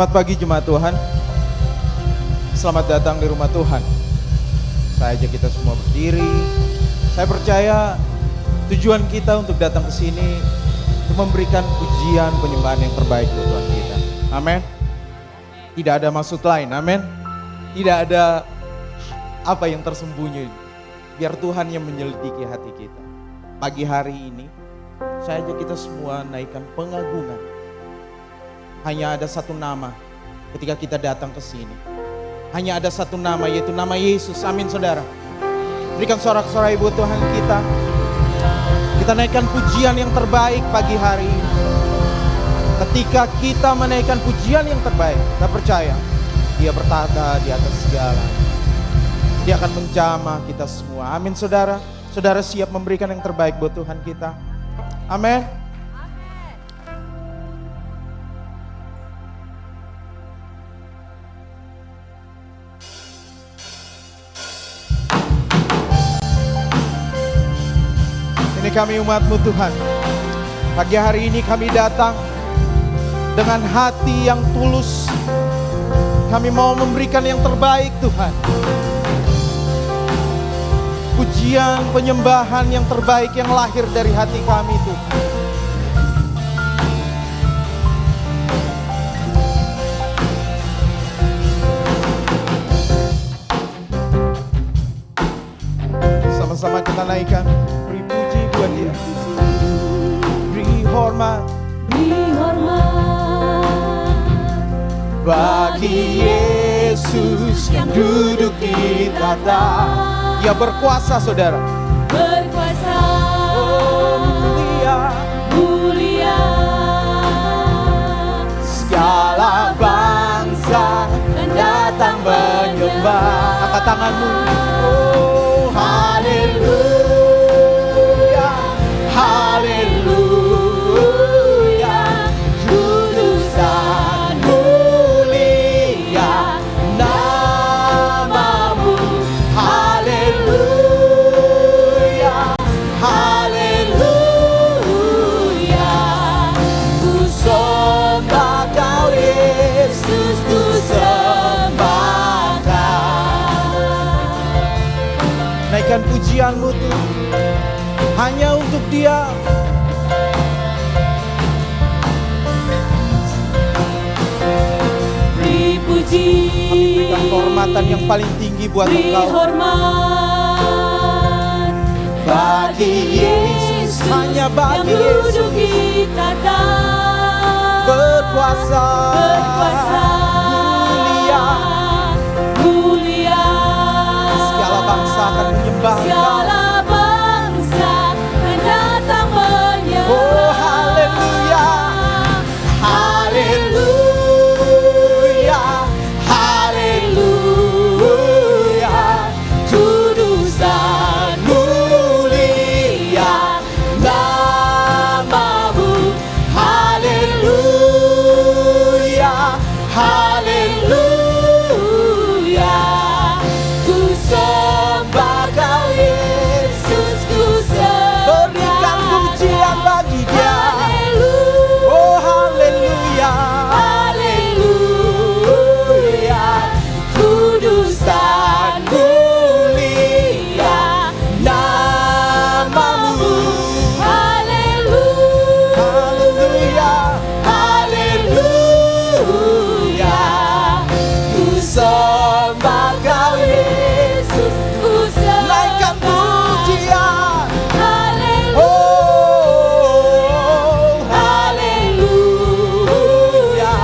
Selamat pagi jemaat Tuhan. Selamat datang di rumah Tuhan. Saya ajak kita semua berdiri. Saya percaya tujuan kita untuk datang ke sini untuk memberikan pujian penyembahan yang terbaik buat Tuhan kita. Amin. Tidak ada maksud lain. Amin. Tidak ada apa yang tersembunyi. Biar Tuhan yang menyelidiki hati kita. Pagi hari ini saya ajak kita semua naikkan pengagungan. Hanya ada satu nama ketika kita datang ke sini. Hanya ada satu nama, yaitu nama Yesus. Amin saudara. Berikan sorak-sorai buat Tuhan kita. Kita naikkan pujian yang terbaik pagi hari ini. Ketika kita menaikkan pujian yang terbaik, kita percaya Dia bertata di atas segala. Dia akan menjamah kita semua. Amin saudara. Saudara siap memberikan yang terbaik buat Tuhan kita. Amin. Ini kami umat-Mu Tuhan. Pagi hari ini kami datang dengan hati yang tulus. Kami mau memberikan yang terbaik Tuhan. Pujian, penyembahan yang terbaik yang lahir dari hati kami Tuhan. Sama-sama kita naikkan. Beri puji buat Dia. Beri hormat. Beri hormat bagi Yesus yang duduk di tata. Dia berkuasa saudara. berkuasa, Mulia. mulia. Segala bangsa dan datang menyembah. Angkat tanganmu. Oh, haleluya, haleluya. Kudus dan mulia namamu. Haleluya, haleluya. Ku sembah Kau Yesus, ku sembah Kau. Naikkan pujianmu Tuhan, hanya untuk Dia. Beri puji, Berikan kehormatan yang paling tinggi buat beri Engkau. hormat Bagi Yesus, hanya bagi yang duduk Yesus. di tata. Berkuasa, berkuasa, mulia. mulia. Segala bangsa akan menyembah Engkau. Segala bangsa akan datang menyembah. Oh, haleluya, haleluya, haleluya. Kudus dan mulia namamu. Haleluya, haleluya. Ku sembah Kau Yesus, ku sembah. Berikan pujian bagi Dia. Oh, haleluya, haleluya. Kudus dan mulia namamu. Haleluya, haleluya. Ku sembah Kau Yesus, Ku sembah. naikkan pujian. Haleluya, Oh, haleluya.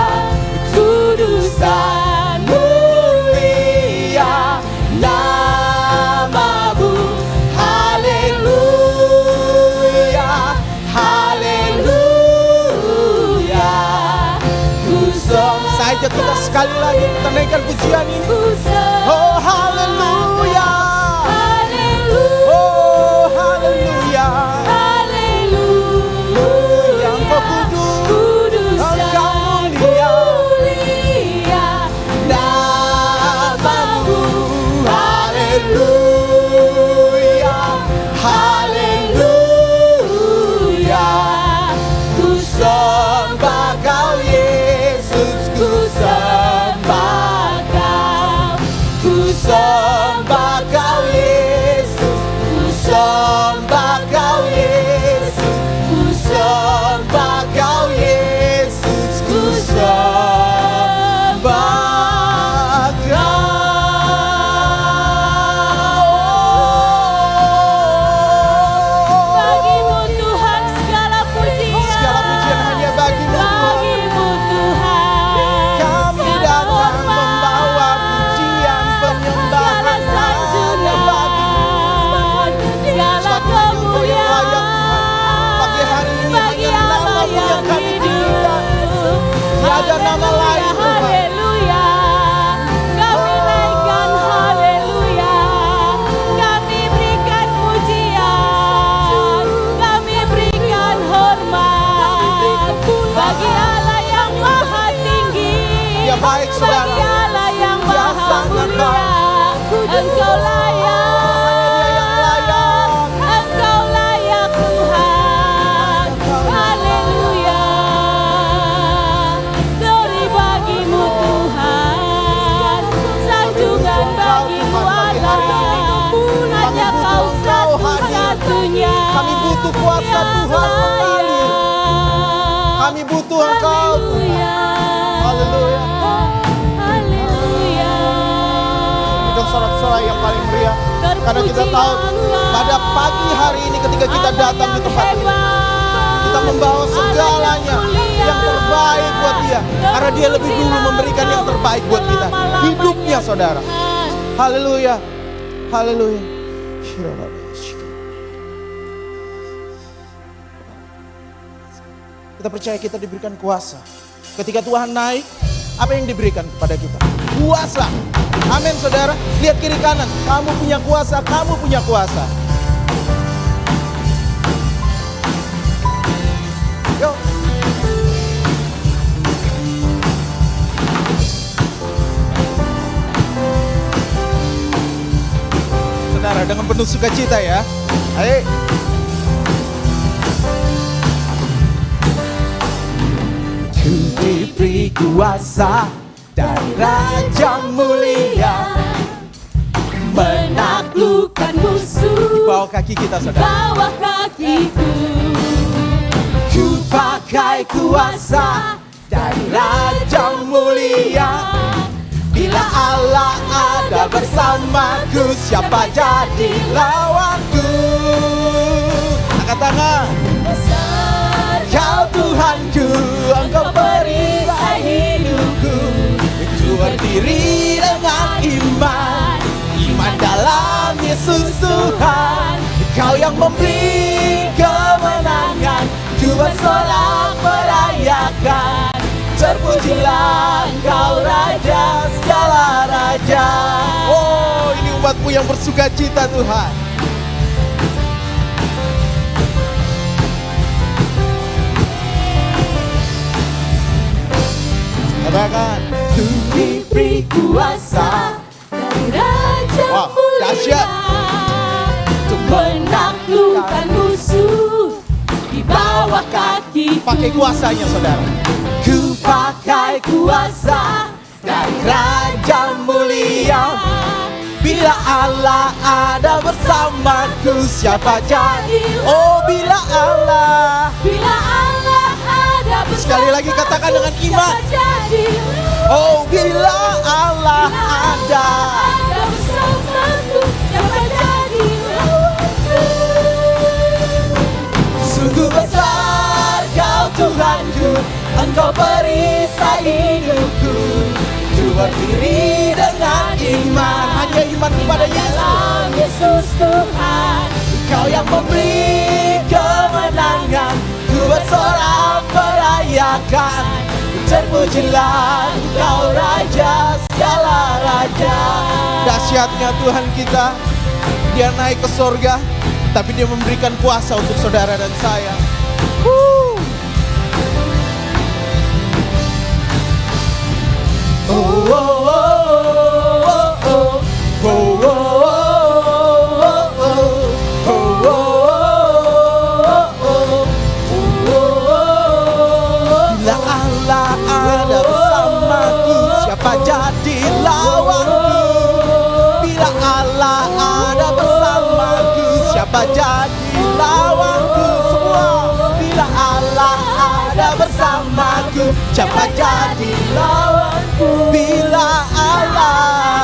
Kudus dan mulia namamu. Haleluya, haleluya. Saya ajak kita sekali lagi kita naikkan pujian ini. ku sembah. Oh, haleluya. Haleluya, Oh, haleluya. haleluya. Engkau kudus, Kudus Engkau dan mulia. mulia. Namamu. Haleluya, haleluya. Ku sembah Kau Yesus, ku sembah butuh kuasa Tuhan mengalir. Kami butuh Engkau Tuhan. Haleluya. Kita sorak-sorai yang paling meriah. Karena kita tahu pada pagi hari ini ketika kita datang di tempat ini, kita membawa segalanya yang terbaik buat Dia. Karena Dia lebih dulu memberikan yang terbaik buat kita. Hidupnya saudara. Haleluya. Haleluya. Kita percaya kita diberikan kuasa. Ketika Tuhan naik, apa yang diberikan kepada kita? Kuasa. Amin saudara. Lihat kiri kanan. Kamu punya kuasa, kamu punya kuasa. Yuk. Saudara dengan penuh sukacita ya. Ayo. Diberi kuasa dari Raja Mulia menaklukkan musuh. Bawah kaki kita saudara. Bawah kakiku. Ku pakai kuasa dari Raja Mulia. Bila Allah ada bersamaku, siapa jadi lawanku? Angkat tangan. Kau Tuhanku, Engkau perisai hidupku. Ku berdiri dengan iman, iman dalam Yesus Tuhan. Kau yang memberi kemenangan, ku bersorak merayakan. Terpujilah Engkau Raja segala raja. Oh, ini umatmu yang bersuka cita Tuhan. Katakan, ku diberi kuasa dari Raja Wow, Mulia dahsyat. untuk menaklukkan musuh di bawah kaki. pakai kuasanya saudara. Ku pakai kuasa dari Raja Mulia. Bila Allah ada bersamaku, siapa jadi? Oh, bila Allah. Bila Allah ada bersamaku, Sekali lagi katakan dengan iman. siapa jadi? Oh, bila Allah ada. Ada bersamaku, siapa jadi? Sungguh besar Kau Tuhanku, Engkau perisai hidupku. Ku berdiri dengan iman, hanya iman kepada Yesus. Dalam Yesus Tuhan, Kau yang memberi kemenangan, ku bersorak merayakan. Terpujilah Engkau Raja segala raja. Dahsyatnya Tuhan kita, Dia naik ke sorga, tapi Dia memberikan kuasa untuk saudara dan saya. Oh, oh, oh, oh, oh, oh, oh, oh, oh. Bila Allah ada bersamaku, siapa jadi lawanku? Bila Allah ada bersamaku, siapa jadi lawanku? Semua. Bila Allah ada bersamaku, siapa jadi lawanku? Bila Allah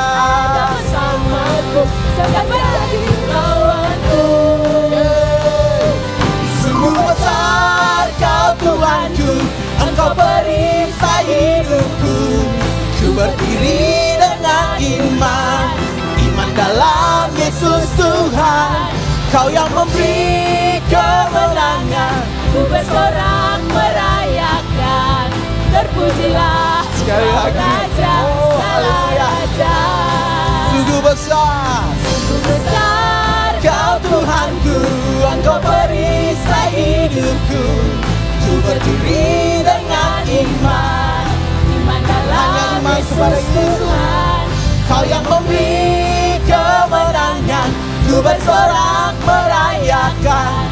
ada bersamaku, siapa jadi lawanku? Sungguh besar Kau Tuhanku, Engkau perisai hidupku. Ku berdiri dengan iman, iman dalam Yesus Tuhan. Kau yang memberi kemenangan. Ku bersorak merayakan, terpujilah Sekali Engkau lagi. Raja Oh, segala haleluya. raja. Sungguh besar Sungguh besar Kau Tuhanku, Engkau perisai hidupku. Ku berdiri dengan iman, iman dalam hanya iman Yesus kepada Yesus. Tuhan. Kau yang memberi kemenangan, ku bersorak merayakan.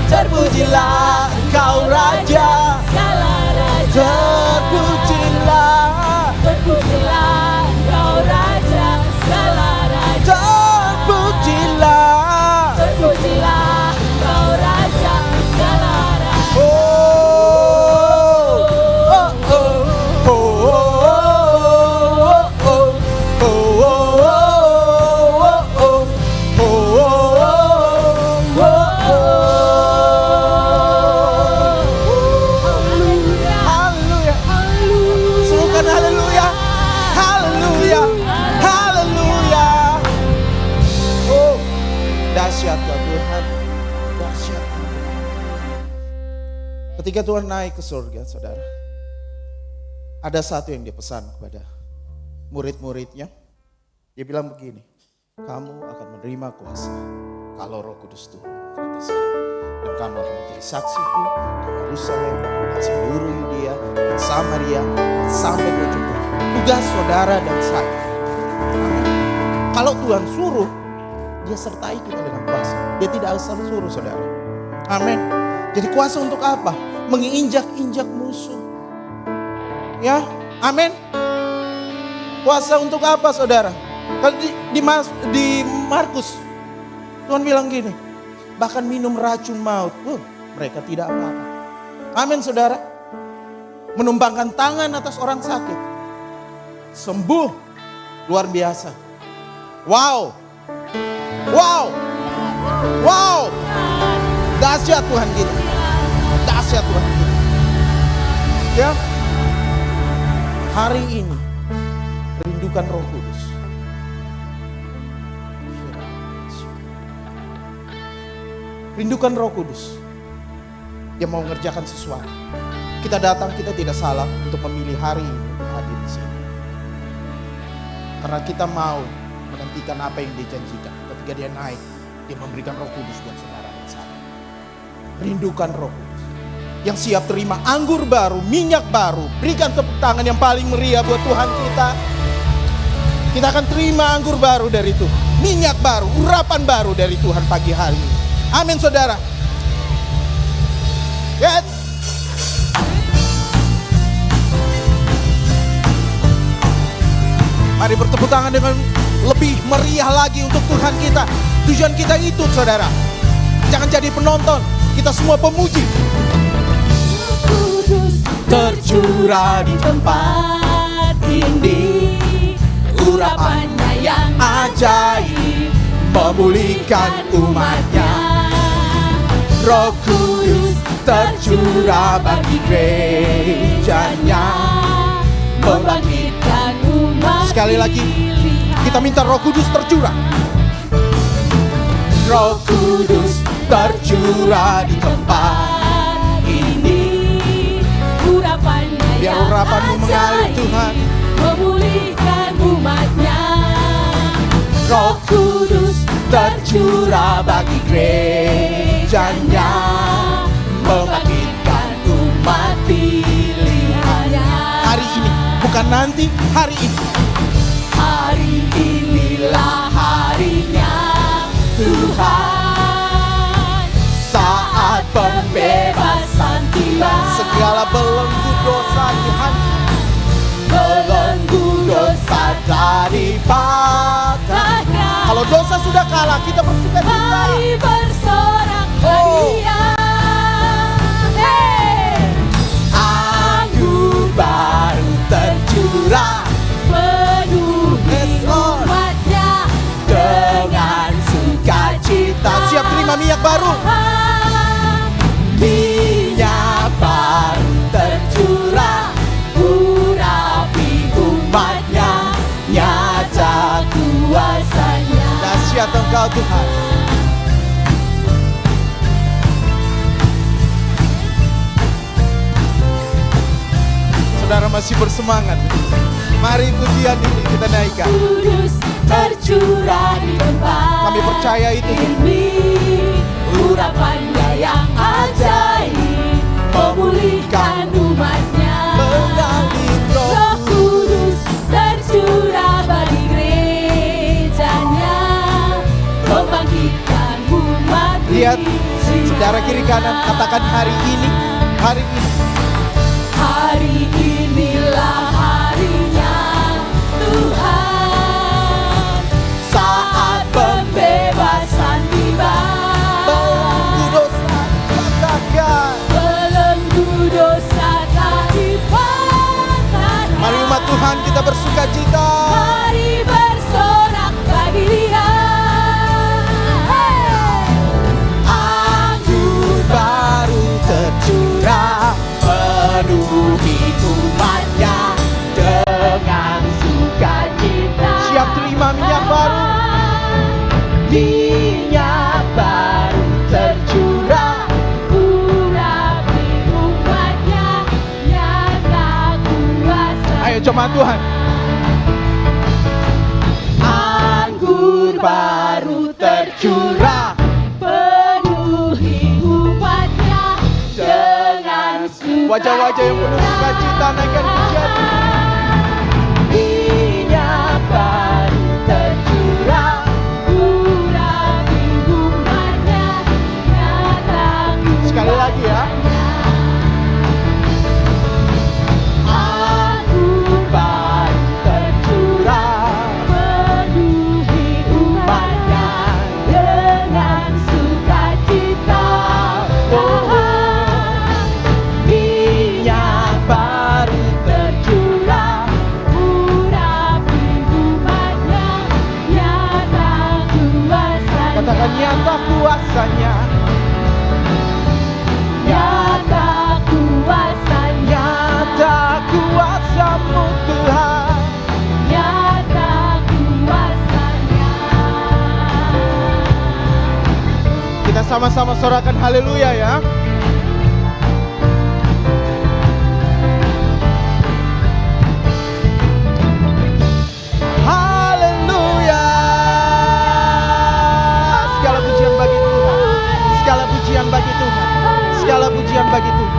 Terpujilah Engkau Raja, Segala raja, terpujilah, terpujilah Engkau Raja segala raja. terpujilah. Terpujilah Engkau Raja Tuhan. Dahsyat. Ketika Tuhan naik ke surga, saudara, ada satu yang dia pesan kepada murid-muridnya. Dia bilang begini, kamu akan menerima kuasa kalau Roh Kudus turun ke atas kamu. Dan kamu akan menjadi saksiku di Yerusalem dan seluruh Yudea dan Samaria dan sampai ke ujung bumi. Tugas saudara dan saya. Amin. Kalau Tuhan suruh, dia sertai kita dengan kuasa. Dia tidak asal suruh, saudara. Amin. Jadi kuasa untuk apa? Menginjak-injak musuh. Ya, amin. Kuasa untuk apa, saudara? Kalau di Markus, Tuhan bilang gini, bahkan minum racun maut, mereka tidak apa-apa. Amin, saudara. Menumpangkan tangan atas orang sakit, sembuh, luar biasa. Wow, wow, wow, dahsyat Tuhan kita, dahsyat Tuhan kita. Ya, hari ini rindukan Roh Kudus. Rindukan Roh Kudus. Dia mau mengerjakan sesuatu. Kita datang, kita tidak salah untuk memilih hari ini untuk hadir di sini. Karena kita mau menantikan apa yang dia janjikan. Ketika dia naik, dia memberikan Roh Kudus buat saudara dan saya. Rindukan Roh Kudus. Yang siap terima anggur baru, minyak baru. Berikan tepuk tangan yang paling meriah buat Tuhan kita. Kita akan terima anggur baru dari Tuhan. Minyak baru, urapan baru dari Tuhan pagi hari ini. Amin, saudara. Yes. Mari bertepuk tangan dengan lebih meriah lagi untuk Tuhan kita. Tujuan kita itu, saudara. Jangan jadi penonton, kita semua pemuji. Kudus tercurah di tempat ini, urapannya yang ajaib memulihkan umatnya. Roh Kudus tercurah bagi gerejanya, membangkitkan umat. Sekali lagi, kita minta Roh Kudus tercurah. Roh Kudus tercurah di tempat ini, urapannya Biar yang urapanmu mengalir, ajaib Tuhan. memulihkan umatnya. Roh Kudus tercurah bagi gerejanya, membangkitkan umat pilihannya. Hari ini, bukan nanti, hari ini. Hari inilah harinya Tuhan, saat pembebasan tiba. Segala belenggu dosa dihancurkan. Belenggu dosa tadi patah. Kalau dosa sudah kalah, kita bersuka cita. Mari bersorak Oh. bahagia. Hey. Anggur baru tercurah Penuhi umatnya dengan sukacita. Siap terima minyak baru. Minyak baru tercurah, urapi umatnya, nyata kuasanya. Dahsyat Engkau, Tuhan. Saudara masih bersemangat. Mari pujian ini kita naikkan. Kudus tercurah di tempat Kami percaya itu. ini, urapannya yang ajaib memulihkan umatnya. Mengalir Roh Roh Kudus tercurah bagi gerejanya, membangkitkan umat. Lihat, saudara kiri kanan, katakan hari ini, hari ini. Hari inilah harinya Tuhan, saat pembebasan tiba. Belenggu dosa dipatahkan. Belenggu dosa tak dipatahkan. Mari umat Tuhan kita bersuka cita. Mari bersorak bagi Dia. Hey. Anggur baru tercurah firman Tuhan. Anggur baru tercurah, penuhi umatnya dengan sukacita. Wajah-wajah yang penuh sukacita naikkan pujian. minyak baru tercurah, Urapi umatnya, nyataku Sekali lagi ya. anggur baru tercurah, penuhi umatnya dengan sukacita. minyak baru tercurah, Urapi umatnya, nyata kuasanya. Katakan nyata kuasanya. Nyata kuasanya. Nyata kuasamu Tuhan. Nyata kuasanya. Kita sama-sama sorakan haleluya ya. Haleluya. Segala pujian bagi Tuhan. Segala pujian bagi Tuhan. Segala pujian bagi Tuhan.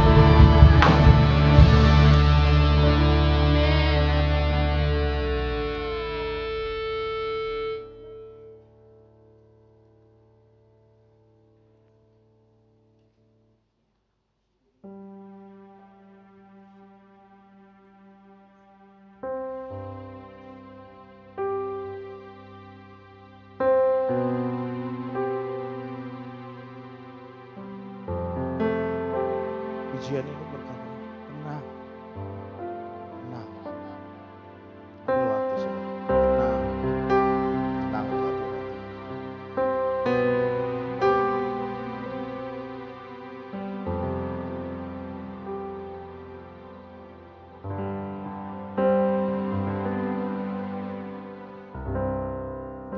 Pujian ini berkata, tenang, tenang. Ambil waktu sudah, tenang, tenang di hati.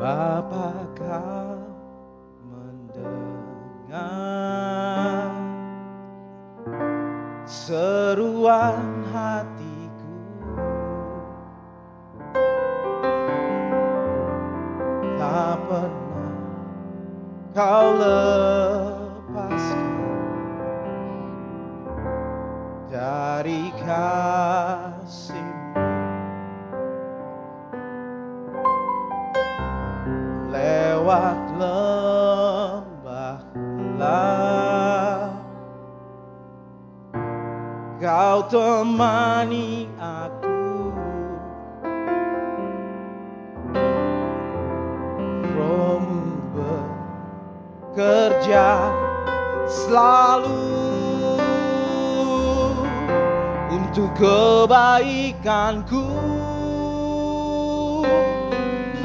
Bapa kau mendengar seruan hatiku, tak pernah kau lepaskan dari kasih-Mu. Lewat lembah gelap Kau temani aku, Roh-Mu bekerja selalu untuk kebaikanku,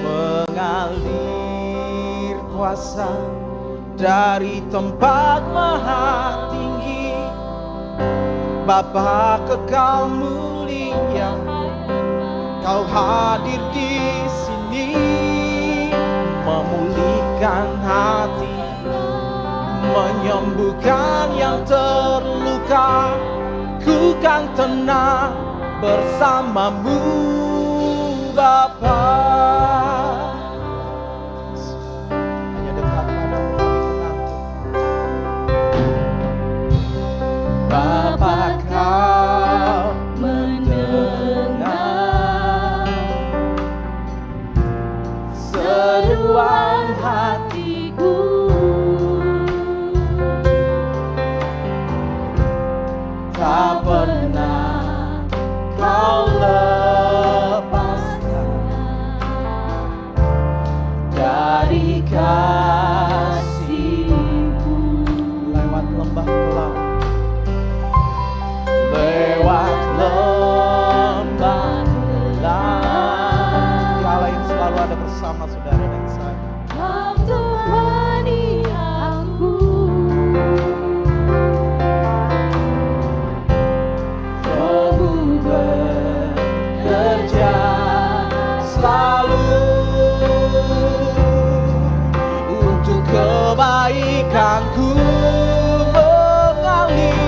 mengalir kuasa dari tempat maha tinggi. Bapa kekal mulia, Kau hadir di sini, memulihkan hati, menyembuhkan yang terluka. Ku kan tenang bersamamu, Bapa. Hanya dekat padamu kami tenang, Bapa kau mendengar seruan hatiku, tak pernah kau lepaskan dari kasih-Mu. Lewat lembah gelap, lewat lembah gelap, Allah yang selalu ada bersama saudara dan saya. Kau temani aku, Roh-Mu bekerja selalu untuk kebaikanku, mengalir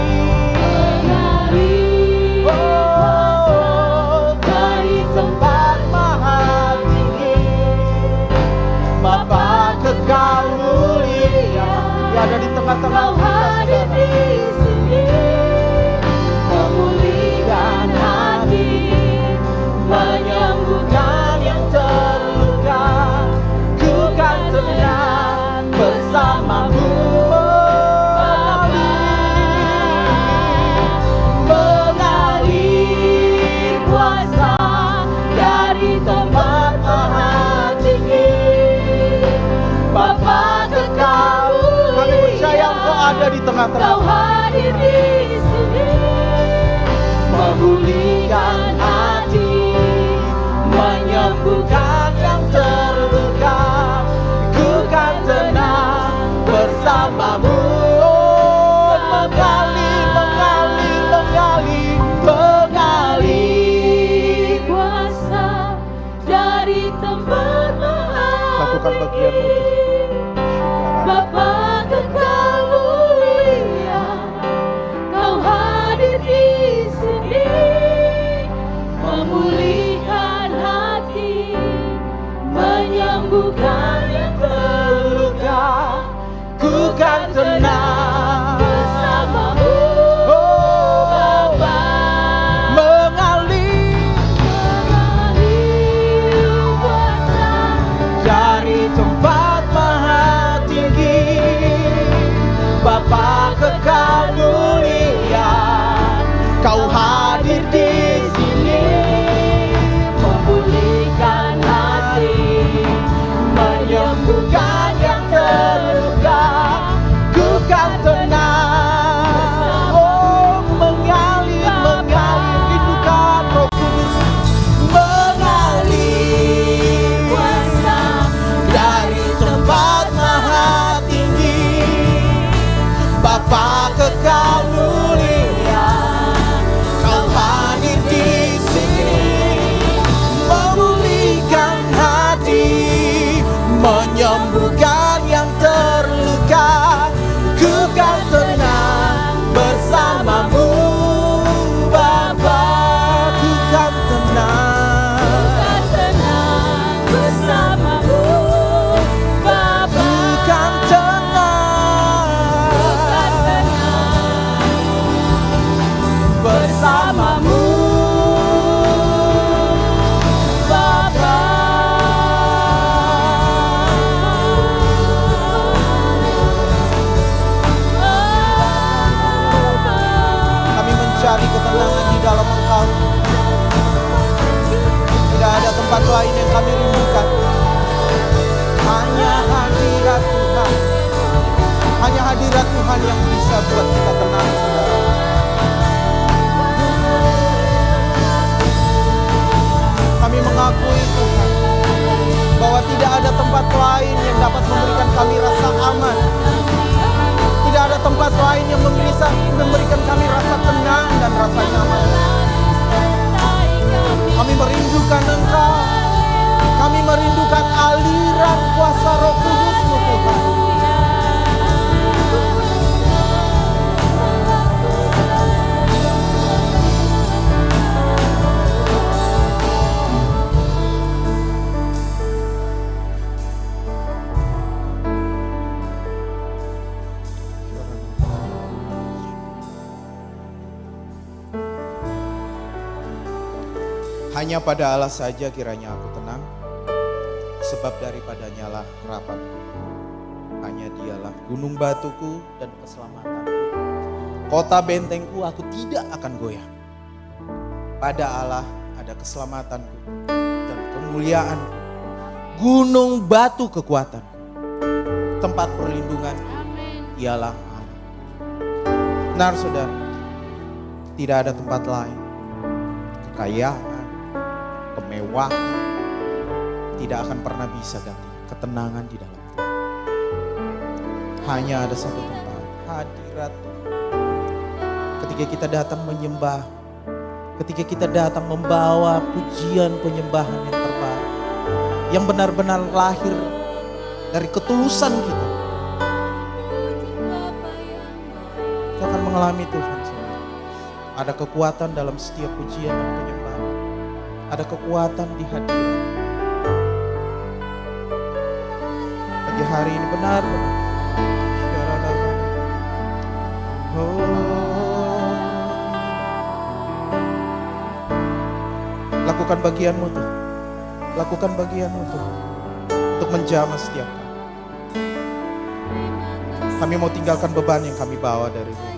tengah-tengah. Kau hadir di sini, memulihkan hati, menyembuhkan yang terluka. Ku kan tenang bersamamu. Mengalir kuasa dari tempat maha Lakukan bagianmu Tuhan. Bapa kekal mulia, Kau hadir di sini, memulihkan hati, menyembuhkan yang terluka. Ku kan tenang Bersamamu, Oh, Bapa. mengalir Mengalir kuasa dari tempat maha tinggi. Bapa kekal mulia, Kau hadir di sini, memulihkan hati, menyembuhkan yang terluka. Ku kan tenang, oh mengalir, rindukan Roh Kudus. Mengalir kuasa dari tempat maha tinggi. Bapa kekal mulia, Kau hadir di sini, memulihkan hati, menyembuhkan yang terluka. Ku kan tenang bersamamu, Bapa. Ku kan tenang, Bukan tenang bersamamu, Bapa. bukan tenang Bukan tenang bersamamu, Bapa. Kami mencari ketenangan di dalam Engkau. Tidak ada tempat lain yang kami rindukan. Hanya hadirat Tuhan. Hanya hadirat Tuhan yang bisa buat kita tenang, saudara. Kami mengakui Tuhan bahwa tidak ada tempat lain yang dapat memberikan kami rasa aman. Tidak ada tempat lain yang memberikan kami rasa tenang dan rasa nyaman. Kami merindukan Engkau. Kami merindukan aliran kuasa Roh Kudus-Mu Tuhan. Hanya pada Allah saja kiranya aku tenang, sebab daripadanya lah harapanku. Hanya Dialah gunung batuku dan keselamatanku. Kota bentengku, aku tidak akan goyah. Pada Allah ada keselamatanku dan kemuliaanku. Gunung batu kekuatanku. Tempat perlindunganku ialah Allah. Benar saudara, tidak ada tempat lain. Kekayaan, kemewahan tidak akan pernah bisa ganti ketenangan di dalam Tuhan. Hanya ada satu tempat, hadirat Tuhan. Ketika kita datang menyembah, ketika kita datang membawa pujian penyembahan yang terbaik, yang benar-benar lahir dari ketulusan kita, kita akan mengalami Tuhan. Ada kekuatan dalam setiap pujian dan penyembahan. Ada kekuatan di hadirat. Pagi hari ini benar-benar. Lakukan bagianmu Tuhan. Lakukan bagianmu Tuhan. Untuk menjamah setiap kali. Kami mau tinggalkan beban yang kami bawa dari rumah.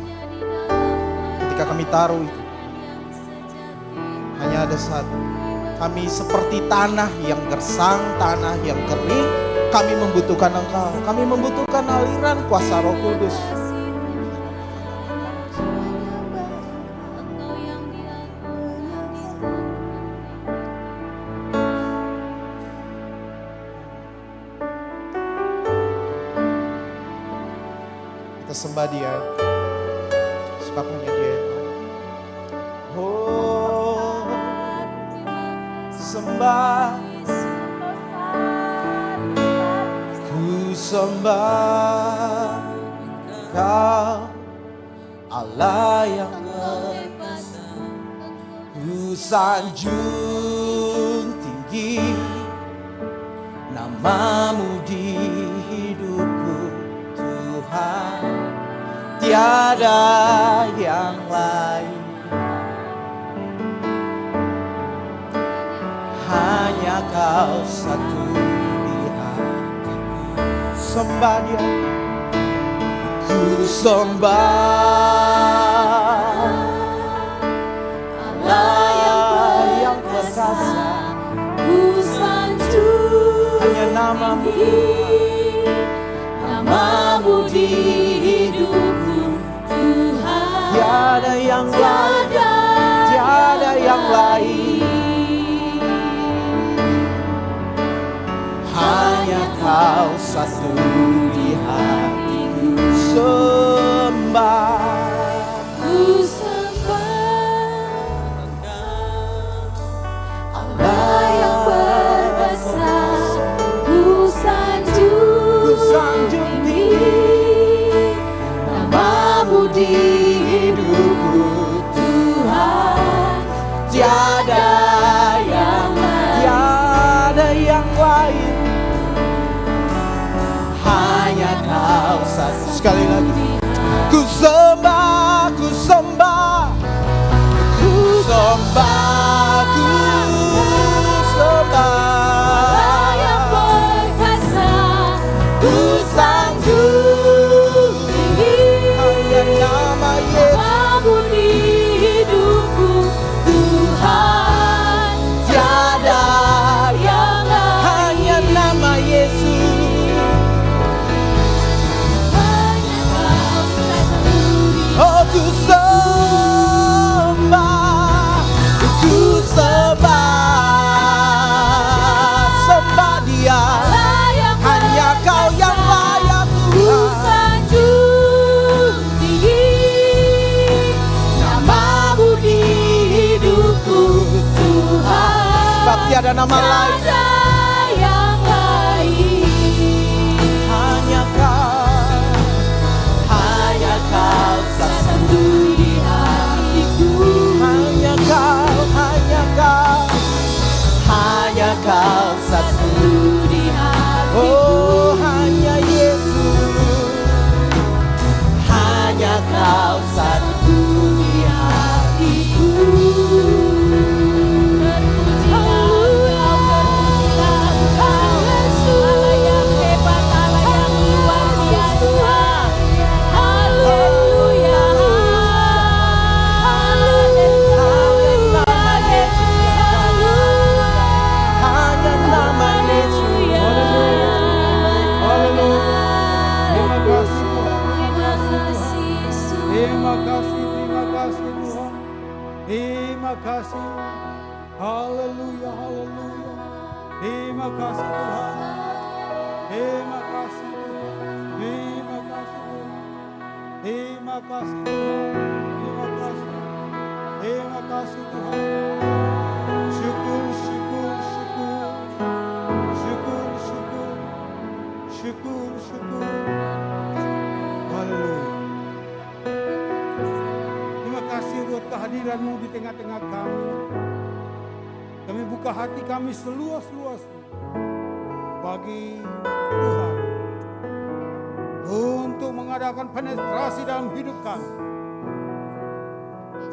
Ketika kami taruh itu, hanya ada satu. Kami seperti tanah yang gersang, tanah yang kering. Kami membutuhkan Engkau. Kami membutuhkan aliran kuasa Roh Kudus. Kita sembah Dia, sebab hanya Dia yang ada. Oh, sembah, ku sembah Kau, Allah yang berkuasa. Ku sanjung tinggi namamu di hidupku, Tuhan, tiada yang lain. Hanya Kau satu di hatiku. Sembah Dia, ku sembah Allah yang perkasa. Ku sanjung Hanya namamu, namamu di hidupku, Tuhan. tiada yang lain, tiada yang lain. Hanya Kau satu di hatiku. Sembah, Ku sembah Allah yang perkasa. Ku sanjung tinggi namamu di hidupku, Tuhan. tiada yang lain, tiada yang lain. Hanya Kau satu. Sekali lagi, ku sembah, ku sembah, ku sembah, ku sembah. Allah yang perkasa. Ku sanjung tinggi Hanya nama Yesus, namamu di hidupku, Tuhan. tiada yang lain. hanya nama Yesus. Hanya Kau satu di Oh, ku sembah, ku sembah, sembah Dia. Allah yang Hanya Kau yang layak Ku Tuhan. sanjung tinggi namamu di hidupku, Tuhan. Sebab tiada nama lain, Tiada yang lain. hanya Kau Satu di hatiku. hanya Kau satu. Di hatiku. Oh, hanya Yesus, hanya Kau satu di hatiku. Hanya nama Yesus. Haleluya. Terima kasih Tuhan. Terima kasih Tuhan. Terima kasih. Haleluya, haleluya. Terima kasih Tuhan. Terima kasih Tuhan. Terima kasih Tuhan. Terima kasih Tuhan. Terima kasih. Terima kasih Tuhan. Syukur, syukur, syukur. Syukur, syukur. Syukur, syukur. Haleluya. Terima kasih buat kehadiran-Mu di tengah-tengah kami. Kami buka hati kami seluas-luasnya bagi Tuhan untuk mengadakan penetrasi dalam hidup kami.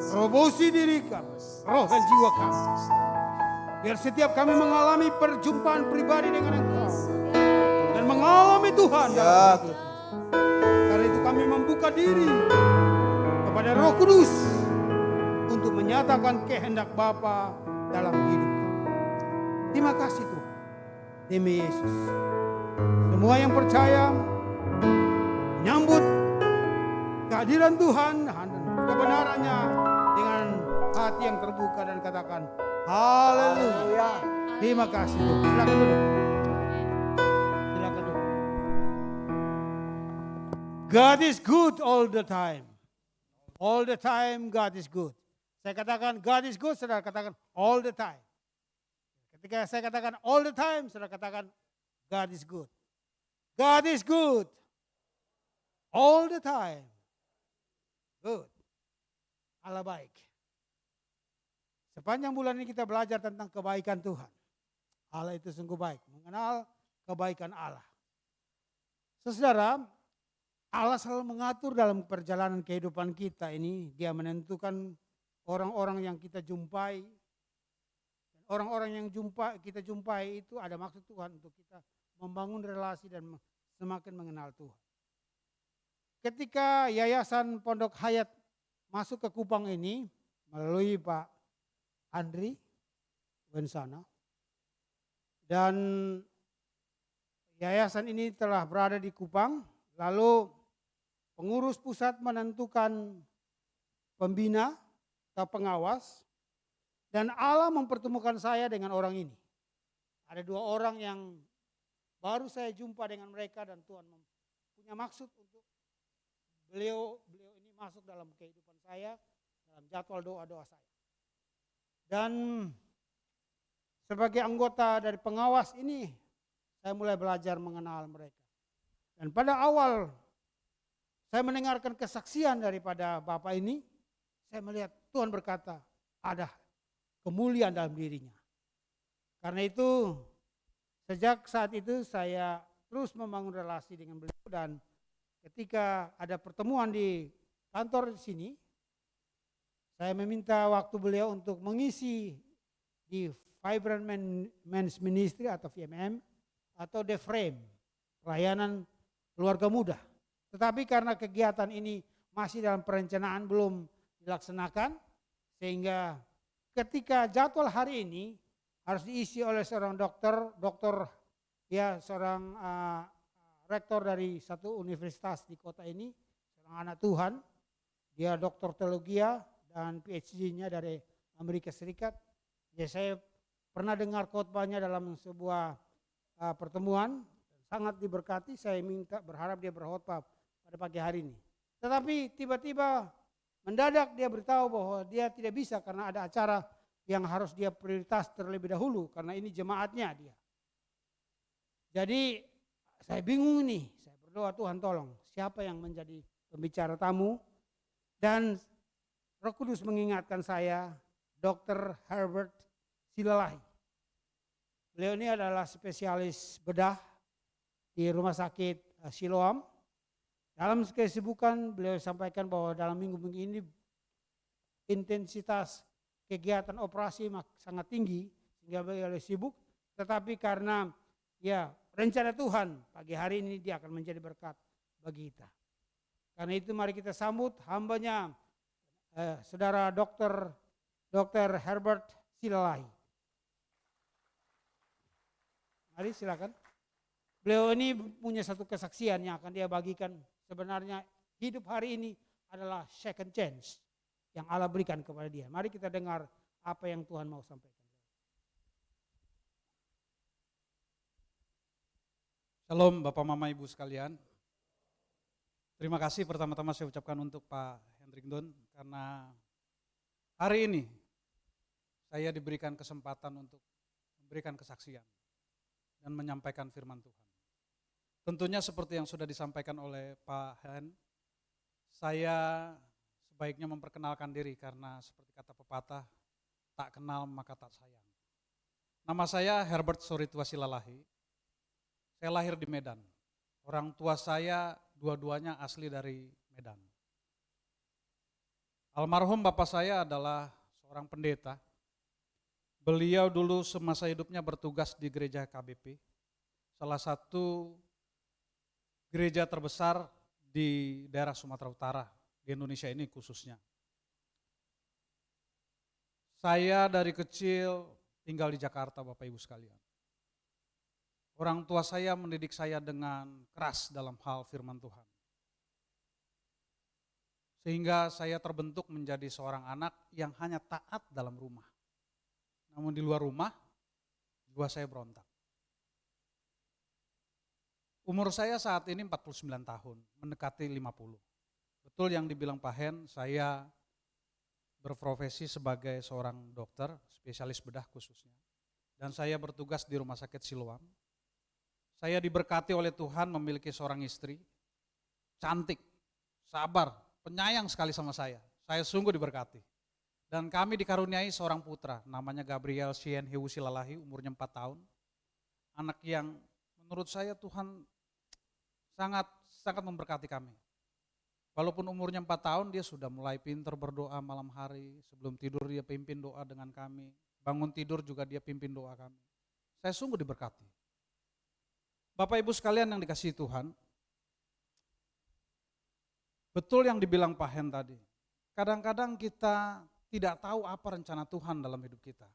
Robosi diri kami, roh dan jiwa kami. Biar setiap kami mengalami perjumpaan pribadi dengan Engkau dan mengalami Tuhan dalam hidup. Karena itu kami membuka diri kepada Roh Kudus untuk menyatakan kehendak Bapa dalam hidup kami. Terima kasih Tuhan. Demi Yesus. Semua yang percaya menyambut kehadiran Tuhan dan kebenarannya dengan hati yang terbuka dan katakan haleluya. Terima kasih Tuhan. Silakan duduk. Silakan duduk. God is good all the time. All the time God is good. Saya katakan God is good, saudara katakan all the time. Ketika saya katakan all the time, saudara katakan God is good. God is good. All the time. Good. Allah baik. Sepanjang bulan ini kita belajar tentang kebaikan Tuhan. Allah itu sungguh baik. Mengenal kebaikan Allah. Saudara, Allah selalu mengatur dalam perjalanan kehidupan kita ini. Dia menentukan orang-orang yang kita jumpai. Orang-orang yang kita jumpai itu ada maksud Tuhan untuk kita membangun relasi dan semakin mengenal Tuhan. Ketika Yayasan Pondok Hayat masuk ke Kupang ini melalui Pak Andri Wensana, dan yayasan ini telah berada di Kupang, lalu pengurus pusat menentukan pembina atau pengawas, dan Allah mempertemukan saya dengan orang ini. Ada 2 orang yang baru saya jumpa dengan mereka dan Tuhan punya maksud untuk beliau ini masuk dalam kehidupan saya, dalam jadwal doa-doa saya. Dan sebagai anggota dari pengawas ini, saya mulai belajar mengenal mereka. Dan pada awal saya mendengarkan kesaksian daripada Bapak ini, saya melihat Tuhan berkata, ada kemuliaan dalam dirinya. Karena itu, sejak saat itu saya terus membangun relasi dengan beliau, dan ketika ada pertemuan di kantor di sini, saya meminta waktu beliau untuk mengisi di Vibrant Men's Ministry atau VMM atau The Frame, pelayanan keluarga muda. Tetapi karena kegiatan ini masih dalam perencanaan, belum dilaksanakan, sehingga ketika jadwal hari ini harus diisi oleh seorang dokter ya, seorang rektor dari satu universitas di kota ini, seorang anak Tuhan, dia dokter teologi dan PhD-nya dari Amerika Serikat. Ya, saya pernah dengar khotbahnya dalam sebuah pertemuan, sangat diberkati. Saya berharap dia berkhotbah pada pagi hari ini. Tetapi tiba-tiba mendadak dia beritahu bahwa dia tidak bisa karena ada acara yang harus dia prioritas terlebih dahulu, karena ini jemaatnya dia. Jadi saya bingung nih, saya berdoa, Tuhan tolong siapa yang menjadi pembicara tamu, dan Roh Kudus mengingatkan saya Dr. Herbert Silalahi. Beliau ini adalah spesialis bedah di Rumah Sakit Siloam. Dalam kesibukan beliau sampaikan bahwa dalam minggu-minggu ini intensitas kegiatan operasi sangat tinggi sehingga beliau sibuk. Tetapi karena ya rencana Tuhan, pagi hari ini dia akan menjadi berkat bagi kita. Karena itu mari kita sambut hambanya saudara Dr. Herbert Silalahi. Mari silakan. Beliau ini punya satu kesaksian yang akan dia bagikan. Sebenarnya hidup hari ini adalah second chance yang Allah berikan kepada dia. Mari kita dengar apa yang Tuhan mau sampaikan. Shalom Bapak Mama Ibu sekalian. Terima kasih pertama-tama saya ucapkan untuk Pak Hendrikdon karena hari ini saya diberikan kesempatan untuk memberikan kesaksian dan menyampaikan firman Tuhan. Tentunya seperti yang sudah disampaikan oleh Pak Hen, saya sebaiknya memperkenalkan diri karena seperti kata pepatah, tak kenal maka tak sayang. Nama saya Herbert Soritwa Silalahi. Saya lahir di Medan. Orang tua saya dua-duanya asli dari Medan. Almarhum bapak saya adalah seorang pendeta. Beliau dulu semasa hidupnya bertugas di gereja KBP, salah satu gereja terbesar di daerah Sumatera Utara, di Indonesia ini khususnya. Saya dari kecil tinggal di Jakarta Bapak Ibu sekalian. Orang tua saya mendidik saya dengan keras dalam hal firman Tuhan. Sehingga saya terbentuk menjadi seorang anak yang hanya taat dalam rumah. Namun di luar rumah, jiwa saya berontak. Umur saya saat ini 49 tahun, mendekati 50. Betul yang dibilang Pak Hen, saya berprofesi sebagai seorang dokter, spesialis bedah khususnya. Dan saya bertugas di Rumah Sakit Siloam. Saya diberkati oleh Tuhan memiliki seorang istri, cantik, sabar, penyayang sekali sama saya. Saya sungguh diberkati. Dan kami dikaruniai seorang putra, namanya Gabriel Sien Heusi Lalahi, umurnya 4 tahun. Anak yang menurut saya Tuhan sangat memberkati kami. Walaupun umurnya 4 tahun, dia sudah mulai pintar berdoa malam hari. Sebelum tidur dia pimpin doa dengan kami. Bangun tidur juga dia pimpin doa kami. Saya sungguh diberkati. Bapak Ibu sekalian yang dikasihi Tuhan, betul yang dibilang Pak Hen tadi. Kadang-kadang kita tidak tahu apa rencana Tuhan dalam hidup kita.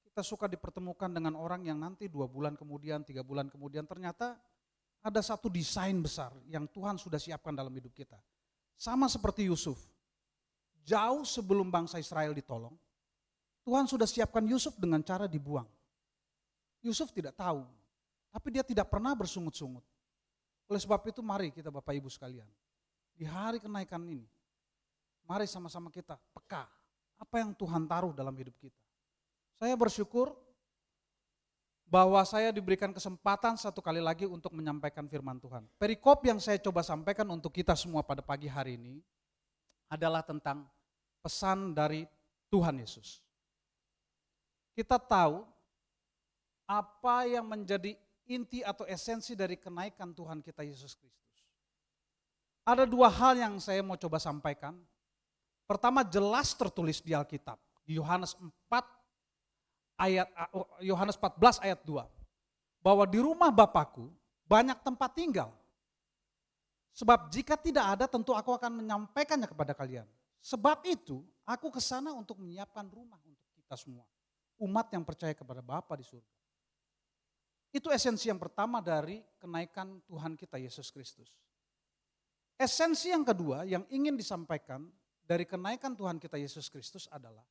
Kita suka dipertemukan dengan orang yang nanti 2 bulan kemudian, 3 bulan kemudian ternyata ada satu desain besar yang Tuhan sudah siapkan dalam hidup kita. Sama seperti Yusuf. Jauh sebelum bangsa Israel ditolong, Tuhan sudah siapkan Yusuf dengan cara dibuang. Yusuf tidak tahu, tapi dia tidak pernah bersungut-sungut. Oleh sebab itu mari kita Bapak Ibu sekalian, di hari kenaikan ini, mari sama-sama kita peka apa yang Tuhan taruh dalam hidup kita. Saya bersyukur bahwa saya diberikan kesempatan satu kali lagi untuk menyampaikan firman Tuhan. Perikop yang saya coba sampaikan untuk kita semua pada pagi hari ini adalah tentang pesan dari Tuhan Yesus. Kita tahu apa yang menjadi inti atau esensi dari kenaikan Tuhan kita Yesus Kristus. Ada 2 hal yang saya mau coba sampaikan. Pertama, jelas tertulis di Alkitab, di Yohanes 14 ayat 2, bahwa di rumah Bapakku banyak tempat tinggal. Sebab jika tidak ada tentu aku akan menyampaikannya kepada kalian. Sebab itu aku ke sana untuk menyiapkan rumah untuk kita semua. Umat yang percaya kepada Bapa di surga. Itu esensi yang pertama dari kenaikan Tuhan kita Yesus Kristus. Esensi yang kedua yang ingin disampaikan dari kenaikan Tuhan kita Yesus Kristus adalah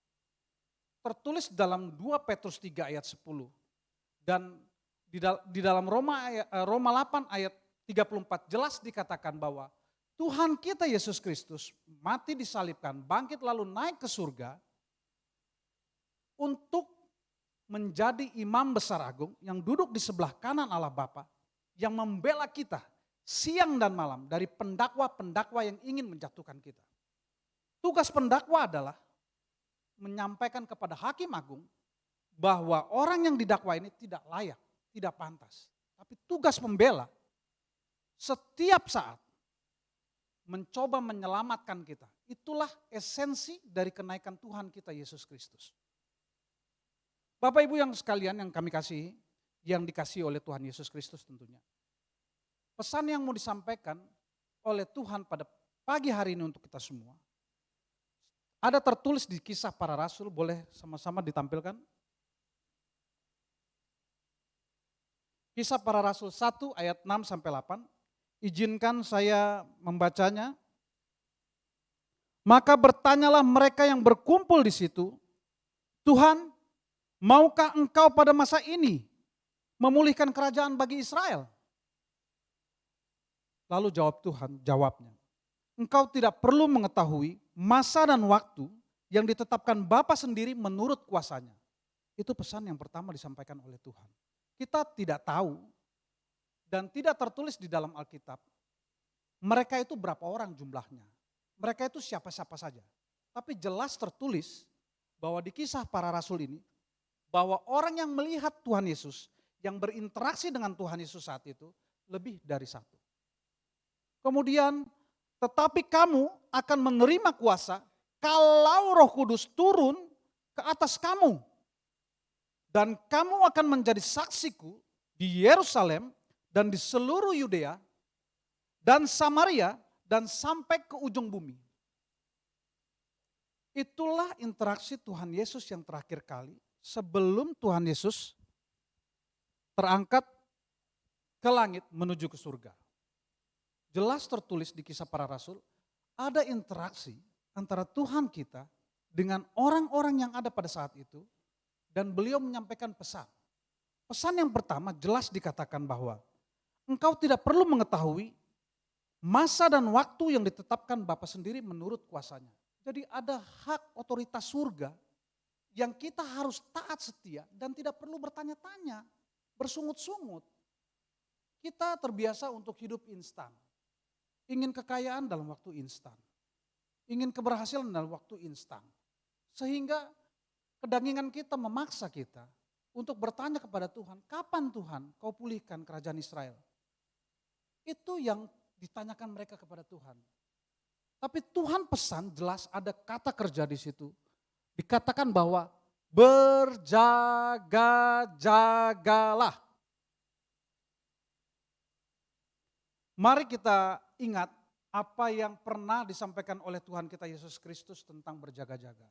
tertulis dalam 2 Petrus 3 ayat 10 dan di dalam Roma 8 ayat 34 jelas dikatakan bahwa Tuhan kita Yesus Kristus mati disalibkan, bangkit lalu naik ke surga untuk menjadi imam besar agung yang duduk di sebelah kanan Allah Bapa yang membela kita siang dan malam dari pendakwa-pendakwa yang ingin menjatuhkan kita. Tugas pendakwa adalah menyampaikan kepada hakim agung bahwa orang yang didakwa ini tidak layak, tidak pantas. Tapi tugas pembela setiap saat mencoba menyelamatkan kita. Itulah esensi dari kenaikan Tuhan kita Yesus Kristus. Bapak Ibu yang sekalian yang kami kasihi, yang dikasihi oleh Tuhan Yesus Kristus tentunya. Pesan yang mau disampaikan oleh Tuhan pada pagi hari ini untuk kita semua. Ada tertulis di Kisah Para Rasul, boleh sama-sama ditampilkan. Kisah Para Rasul 1 ayat 6 sampai 8. Izinkan saya membacanya. Maka bertanyalah mereka yang berkumpul di situ, Tuhan, maukah engkau pada masa ini memulihkan kerajaan bagi Israel? Lalu jawabnya, engkau tidak perlu mengetahui masa dan waktu yang ditetapkan Bapa sendiri menurut kuasanya. Itu pesan yang pertama disampaikan oleh Tuhan. Kita tidak tahu dan tidak tertulis di dalam Alkitab, mereka itu berapa orang jumlahnya. Mereka itu siapa-siapa saja. Tapi jelas tertulis bahwa di Kisah Para Rasul ini, bahwa orang yang melihat Tuhan Yesus, yang berinteraksi dengan Tuhan Yesus saat itu, lebih dari 1. Kemudian, tetapi kamu akan menerima kuasa kalau Roh Kudus turun ke atas kamu. Dan kamu akan menjadi saksiku di Yerusalem dan di seluruh Yudea dan Samaria dan sampai ke ujung bumi. Itulah interaksi Tuhan Yesus yang terakhir kali sebelum Tuhan Yesus terangkat ke langit menuju ke surga. Jelas tertulis di Kisah Para Rasul, ada interaksi antara Tuhan kita dengan orang-orang yang ada pada saat itu dan beliau menyampaikan pesan. Pesan yang pertama jelas dikatakan bahwa engkau tidak perlu mengetahui masa dan waktu yang ditetapkan Bapa sendiri menurut kuasanya. Jadi ada hak otoritas surga yang kita harus taat setia dan tidak perlu bertanya-tanya, bersungut-sungut. Kita terbiasa untuk hidup instan. Ingin kekayaan dalam waktu instan. Ingin keberhasilan dalam waktu instan. Sehingga kedangingan kita memaksa kita untuk bertanya kepada Tuhan, kapan Tuhan kau pulihkan kerajaan Israel? Itu yang ditanyakan mereka kepada Tuhan. Tapi Tuhan pesan jelas ada kata kerja di situ. Dikatakan bahwa berjaga-jagalah. Mari kita ingat apa yang pernah disampaikan oleh Tuhan kita Yesus Kristus tentang berjaga-jaga.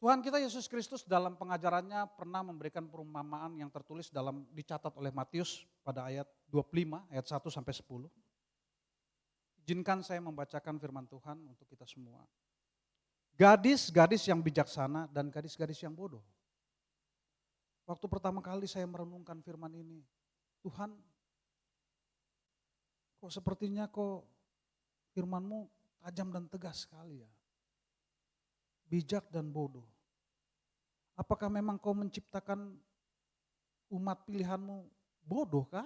Tuhan kita Yesus Kristus dalam pengajarannya pernah memberikan perumpamaan yang tertulis dicatat oleh Matius pada ayat 25, ayat 1 sampai 10. Izinkan saya membacakan firman Tuhan untuk kita semua. Gadis-gadis yang bijaksana dan gadis-gadis yang bodoh. Waktu pertama kali saya merenungkan firman ini, Tuhan, kok sepertinya firman-Mu tajam dan tegas sekali ya. Bijak dan bodoh. Apakah memang Kau menciptakan umat pilihan-Mu bodoh kah?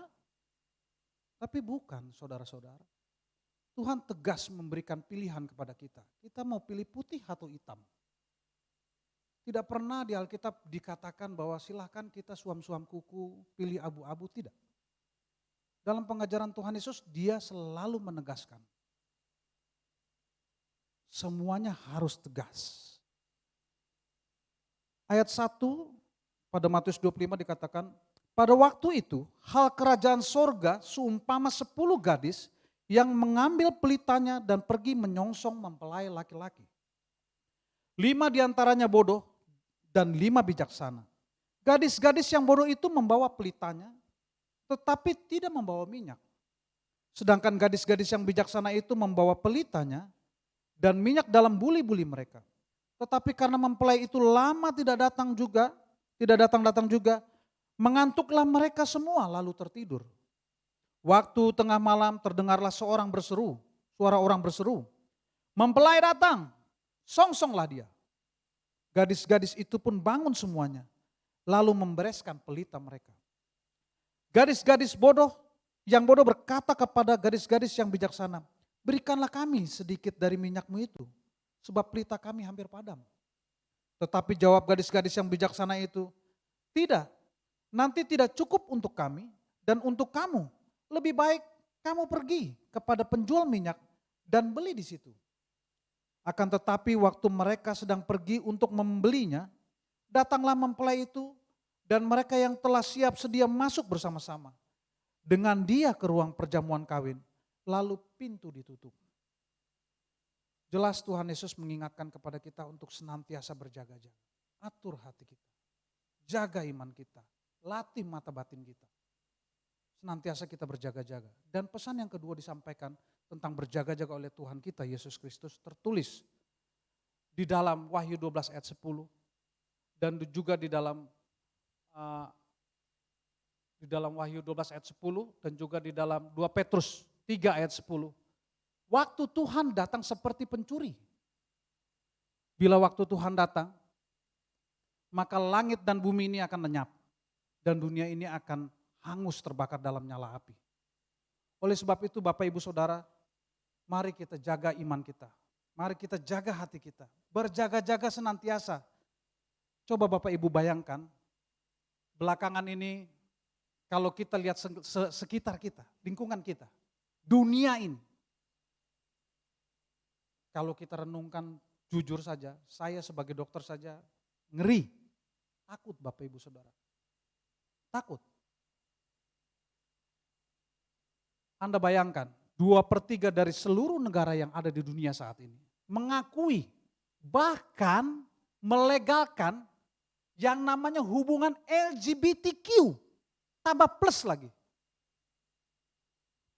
Tapi bukan, saudara-saudara. Tuhan tegas memberikan pilihan kepada kita. Kita mau pilih putih atau hitam. Tidak pernah di Alkitab dikatakan bahwa silahkan kita suam-suam kuku, pilih abu-abu, tidak. Dalam pengajaran Tuhan Yesus, Dia selalu menegaskan. Semuanya harus tegas. Ayat 1 pada Matius 25 dikatakan, pada waktu itu hal kerajaan sorga seumpama 10 gadis yang mengambil pelitanya dan pergi menyongsong mempelai laki-laki. 5 diantaranya bodoh dan 5 bijaksana. Gadis-gadis yang bodoh itu membawa pelitanya tetapi tidak membawa minyak. Sedangkan gadis-gadis yang bijaksana itu membawa pelitanya dan minyak dalam buli-buli mereka. Tetapi karena mempelai itu lama tidak datang juga, mengantuklah mereka semua lalu tertidur. Waktu tengah malam terdengarlah suara orang berseru. Mempelai datang, songsonglah dia. Gadis-gadis itu pun bangun semuanya, lalu membereskan pelita mereka. Gadis-gadis yang bodoh berkata kepada gadis-gadis yang bijaksana, berikanlah kami sedikit dari minyakmu itu, sebab pelita kami hampir padam. Tetapi jawab gadis-gadis yang bijaksana itu, tidak, nanti tidak cukup untuk kami dan untuk kamu. Lebih baik kamu pergi kepada penjual minyak dan beli di situ. Akan tetapi waktu mereka sedang pergi untuk membelinya, datanglah mempelai itu dan mereka yang telah siap sedia masuk bersama-sama dengan dia ke ruang perjamuan kawin, lalu pintu ditutup. Jelas Tuhan Yesus mengingatkan kepada kita untuk senantiasa berjaga-jaga. Atur hati kita, jaga iman kita, latih mata batin kita. Senantiasa kita berjaga-jaga. Dan pesan yang kedua disampaikan tentang berjaga-jaga oleh Tuhan kita Yesus Kristus tertulis di dalam Wahyu 12 ayat 10 dan juga di dalam Wahyu 12 ayat 10 dan juga di dalam 2 Petrus 3 ayat 10. Waktu Tuhan datang seperti pencuri. Bila waktu Tuhan datang, maka langit dan bumi ini akan lenyap dan dunia ini akan hangus terbakar dalam nyala api. Oleh sebab itu Bapak Ibu Saudara, mari kita jaga iman kita. Mari kita jaga hati kita. Berjaga-jaga senantiasa. Coba Bapak Ibu bayangkan, belakangan ini kalau kita lihat sekitar kita, lingkungan kita, dunia ini. Kalau kita renungkan jujur saja, saya sebagai dokter saja ngeri. Takut Bapak Ibu Saudara. Takut. Anda bayangkan, 2/3 dari seluruh negara yang ada di dunia saat ini mengakui, bahkan melegalkan yang namanya hubungan LGBTQ, tambah plus lagi.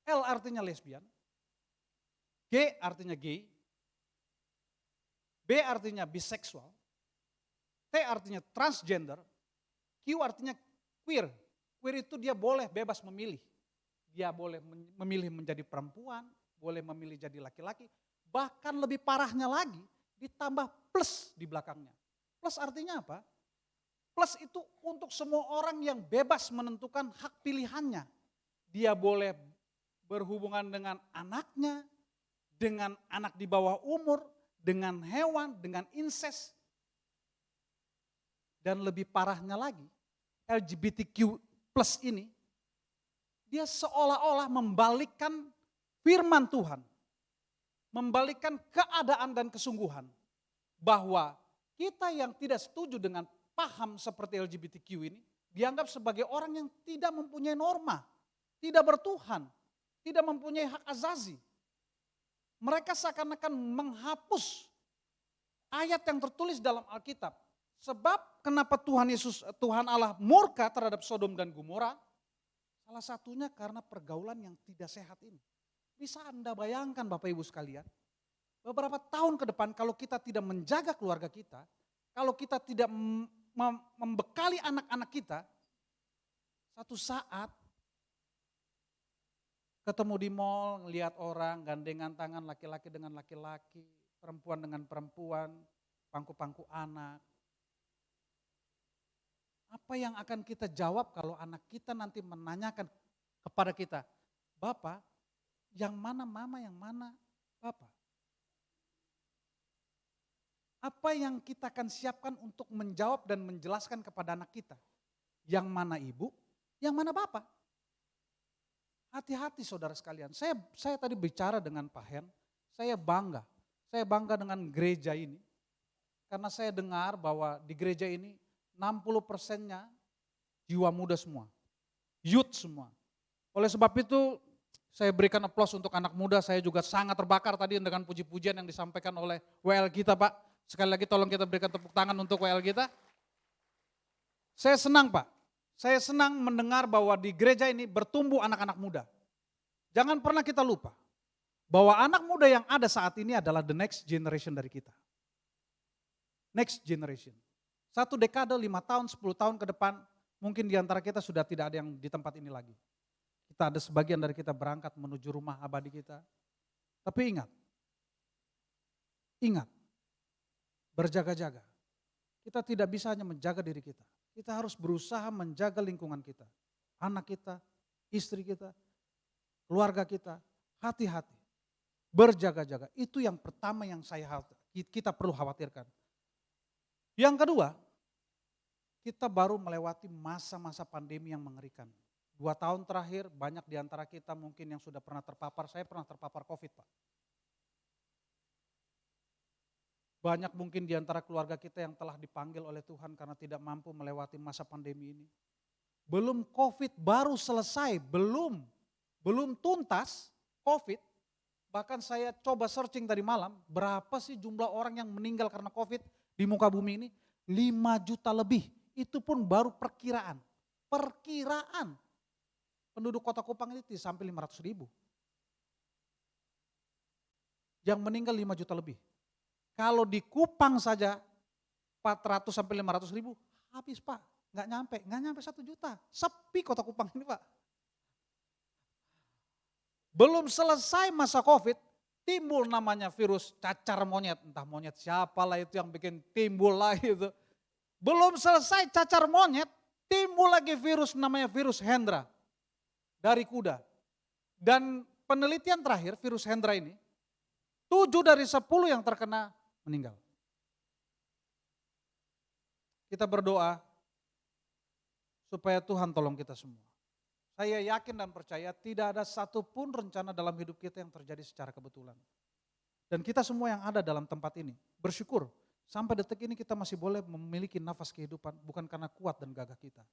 L artinya lesbian, G artinya gay, B artinya biseksual, T artinya transgender, Q artinya queer, queer itu dia boleh bebas memilih. Dia boleh memilih menjadi perempuan, boleh memilih jadi laki-laki. Bahkan lebih parahnya lagi, ditambah plus di belakangnya. Plus artinya apa? Plus itu untuk semua orang yang bebas menentukan hak pilihannya. Dia boleh berhubungan dengan anaknya, dengan anak di bawah umur, dengan hewan, dengan incest. Dan lebih parahnya lagi, LGBTQ plus ini, dia seolah-olah membalikkan firman Tuhan. Membalikkan keadaan dan kesungguhan. Bahwa kita yang tidak setuju dengan paham seperti LGBTQ ini, dianggap sebagai orang yang tidak mempunyai norma, tidak bertuhan, tidak mempunyai hak azazi. Mereka seakan-akan menghapus ayat yang tertulis dalam Alkitab. Sebab kenapa Tuhan Allah murka terhadap Sodom dan Gomora? Salah satunya karena pergaulan yang tidak sehat ini. Bisa Anda bayangkan Bapak Ibu sekalian, beberapa tahun ke depan kalau kita tidak menjaga keluarga kita, kalau kita tidak membekali anak-anak kita, satu saat ketemu di mall, ngelihat orang gandengan tangan laki-laki dengan laki-laki, perempuan dengan perempuan, pangku-pangku anak. Apa yang akan kita jawab kalau anak kita nanti menanyakan kepada kita, Bapak, yang mana mama, yang mana Bapak? Apa yang kita akan siapkan untuk menjawab dan menjelaskan kepada anak kita? Yang mana ibu, yang mana bapak? Hati-hati saudara sekalian. Saya tadi bicara dengan Pak Hen, saya bangga. Saya bangga dengan gereja ini. Karena saya dengar bahwa di gereja ini 60%-nya jiwa muda semua. Youth semua. Oleh sebab itu saya berikan aplaus untuk anak muda. Saya juga sangat terbakar tadi dengan puji-pujian yang disampaikan oleh WL kita Pak. Sekali lagi tolong kita berikan tepuk tangan untuk WL kita. Saya senang Pak, saya senang mendengar bahwa di gereja ini bertumbuh anak-anak muda. Jangan pernah kita lupa bahwa anak muda yang ada saat ini adalah the next generation dari kita. Next generation. 1 dekade, 5 tahun, 10 tahun ke depan, mungkin di antara kita sudah tidak ada yang di tempat ini lagi. Kita ada sebagian dari kita berangkat menuju rumah abadi kita. Tapi ingat, berjaga-jaga. Kita tidak bisa hanya menjaga diri kita. Kita harus berusaha menjaga lingkungan kita. Anak kita, istri kita, keluarga kita. Hati-hati. Berjaga-jaga. Itu yang pertama yang kita perlu khawatirkan. Yang kedua, kita baru melewati masa-masa pandemi yang mengerikan. 2 tahun terakhir banyak di antara kita mungkin yang sudah pernah terpapar. Saya pernah terpapar COVID Pak. Banyak mungkin di antara keluarga kita yang telah dipanggil oleh Tuhan karena tidak mampu melewati masa pandemi ini. Belum COVID baru selesai, belum tuntas COVID. Bahkan saya coba searching tadi malam, berapa sih jumlah orang yang meninggal karena COVID di muka bumi ini? 5 juta lebih, itu pun baru perkiraan. Perkiraan. Penduduk kota Kupang ini sampai 500 ribu. Yang meninggal 5 juta lebih. Kalau di Kupang saja 400 sampai 500 ribu, habis Pak, nggak nyampe 1 juta. Sepi kota Kupang ini Pak. Belum selesai masa COVID, timbul namanya virus cacar monyet. Entah monyet siapalah itu yang bikin timbul lagi itu. Belum selesai cacar monyet, timbul lagi virus namanya virus Hendra dari kuda. Dan penelitian terakhir virus Hendra ini, 7 dari 10 yang terkena meninggal. Kita berdoa supaya Tuhan tolong kita semua. Saya yakin dan percaya tidak ada satupun rencana dalam hidup kita yang terjadi secara kebetulan. Dan kita semua yang ada dalam tempat ini bersyukur sampai detik ini kita masih boleh memiliki nafas kehidupan bukan karena kuat dan gagah kita.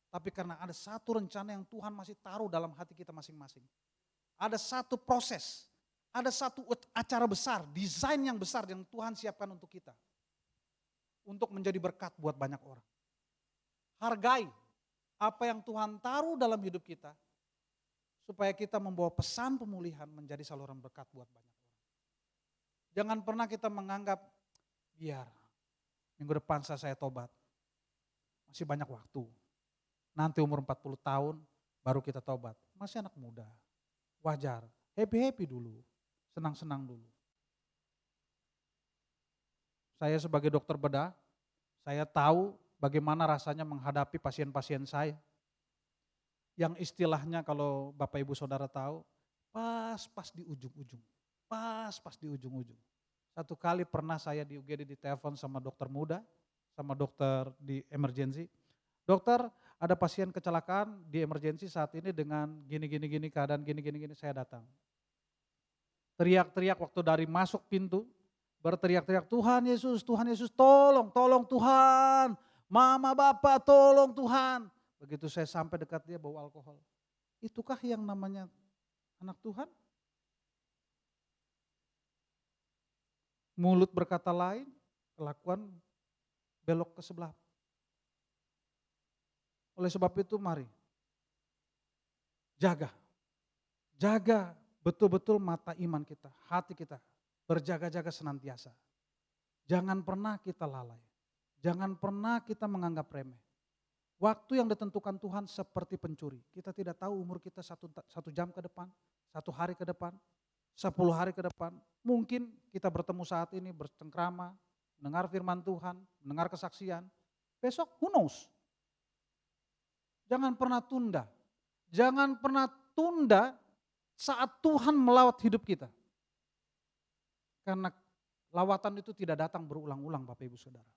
Tapi karena ada satu rencana yang Tuhan masih taruh dalam hati kita masing-masing. Ada satu proses. Ada satu acara besar, desain yang besar yang Tuhan siapkan untuk kita. Untuk menjadi berkat buat banyak orang. Hargai apa yang Tuhan taruh dalam hidup kita. Supaya kita membawa pesan pemulihan menjadi saluran berkat buat banyak orang. Jangan pernah kita menganggap, biar minggu depan saya tobat. Masih banyak waktu. nanti umur 40 tahun baru kita tobat. Masih anak muda, wajar, happy-happy dulu, senang-senang dulu. Saya sebagai dokter bedah, saya tahu bagaimana rasanya menghadapi pasien-pasien saya. Yang istilahnya kalau Bapak Ibu Saudara tahu, pas di ujung-ujung. Pas di ujung-ujung. Satu kali pernah saya di UGD ditelepon sama dokter muda, sama dokter di emergency. Dokter, ada pasien kecelakaan di emergency saat ini dengan gini, keadaan gini, saya datang. Teriak-teriak waktu dari masuk pintu, berteriak-teriak, Tuhan Yesus, tolong Tuhan, mama bapak tolong Tuhan. Begitu saya sampai dekat dia bawa alkohol. Itukah yang namanya anak Tuhan? Mulut berkata lain, kelakuan belok ke sebelah. Oleh sebab itu mari, jaga betul-betul mata iman kita, hati kita, berjaga-jaga senantiasa. Jangan pernah kita lalai, jangan pernah kita menganggap remeh. Waktu yang ditentukan Tuhan seperti pencuri. Kita tidak tahu umur kita satu jam ke depan, 1 hari ke depan, 10 hari ke depan. Mungkin kita bertemu saat ini bercengkrama, mendengar firman Tuhan, mendengar kesaksian. Besok who knows? Jangan pernah tunda. Jangan pernah tunda saat Tuhan melawat hidup kita. Karena lawatan itu tidak datang berulang-ulang Bapak Ibu Saudara.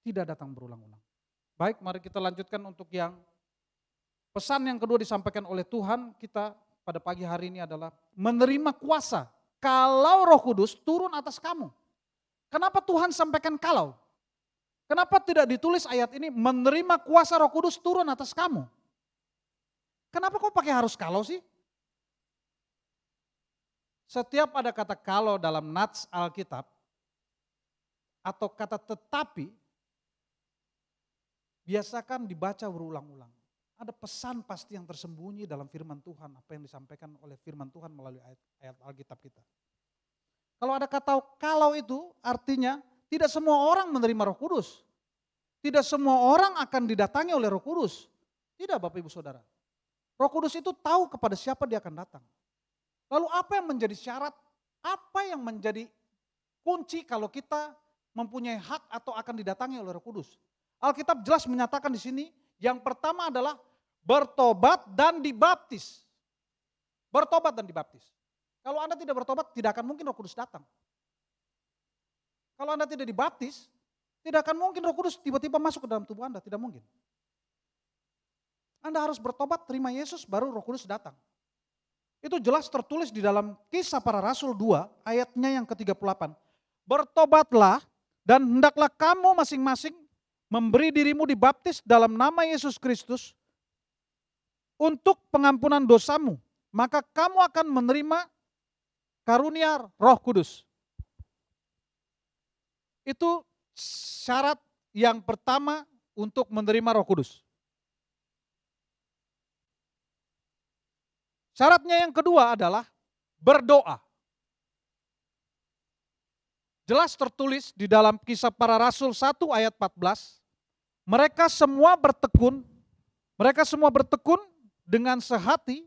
Tidak datang berulang-ulang. Baik, mari kita lanjutkan untuk yang pesan yang kedua disampaikan oleh Tuhan kita pada pagi hari ini adalah menerima kuasa kalau Roh Kudus turun atas kamu. Kenapa Tuhan sampaikan kalau? Kenapa tidak ditulis ayat ini menerima kuasa Roh Kudus turun atas kamu? Kenapa kok pakai harus kalau sih? Setiap ada kata kalau dalam nats Alkitab atau kata tetapi, biasakan dibaca berulang-ulang. Ada pesan pasti yang tersembunyi dalam firman Tuhan, apa yang disampaikan oleh firman Tuhan melalui ayat Alkitab kita. Kalau ada kata kalau itu artinya tidak semua orang menerima Roh Kudus. Tidak semua orang akan didatangi oleh Roh Kudus. Tidak Bapak Ibu Saudara. Roh Kudus itu tahu kepada siapa dia akan datang. Lalu apa yang menjadi syarat, apa yang menjadi kunci kalau kita mempunyai hak atau akan didatangi oleh Roh Kudus? Alkitab jelas menyatakan di sini, yang pertama adalah bertobat dan dibaptis. Bertobat dan dibaptis. Kalau Anda tidak bertobat, tidak akan mungkin Roh Kudus datang. Kalau Anda tidak dibaptis, tidak akan mungkin Roh Kudus tiba-tiba masuk ke dalam tubuh Anda, tidak mungkin. Anda harus bertobat, terima Yesus, baru Roh Kudus datang. Itu jelas tertulis di dalam Kisah Para Rasul 2, ayatnya yang ke-38. Bertobatlah dan hendaklah kamu masing-masing memberi dirimu dibaptis dalam nama Yesus Kristus untuk pengampunan dosamu. Maka kamu akan menerima karunia Roh Kudus. Itu syarat yang pertama untuk menerima Roh Kudus. Syaratnya yang kedua adalah berdoa. Jelas tertulis di dalam Kisah Para Rasul 1 ayat 14. Mereka semua bertekun dengan sehati.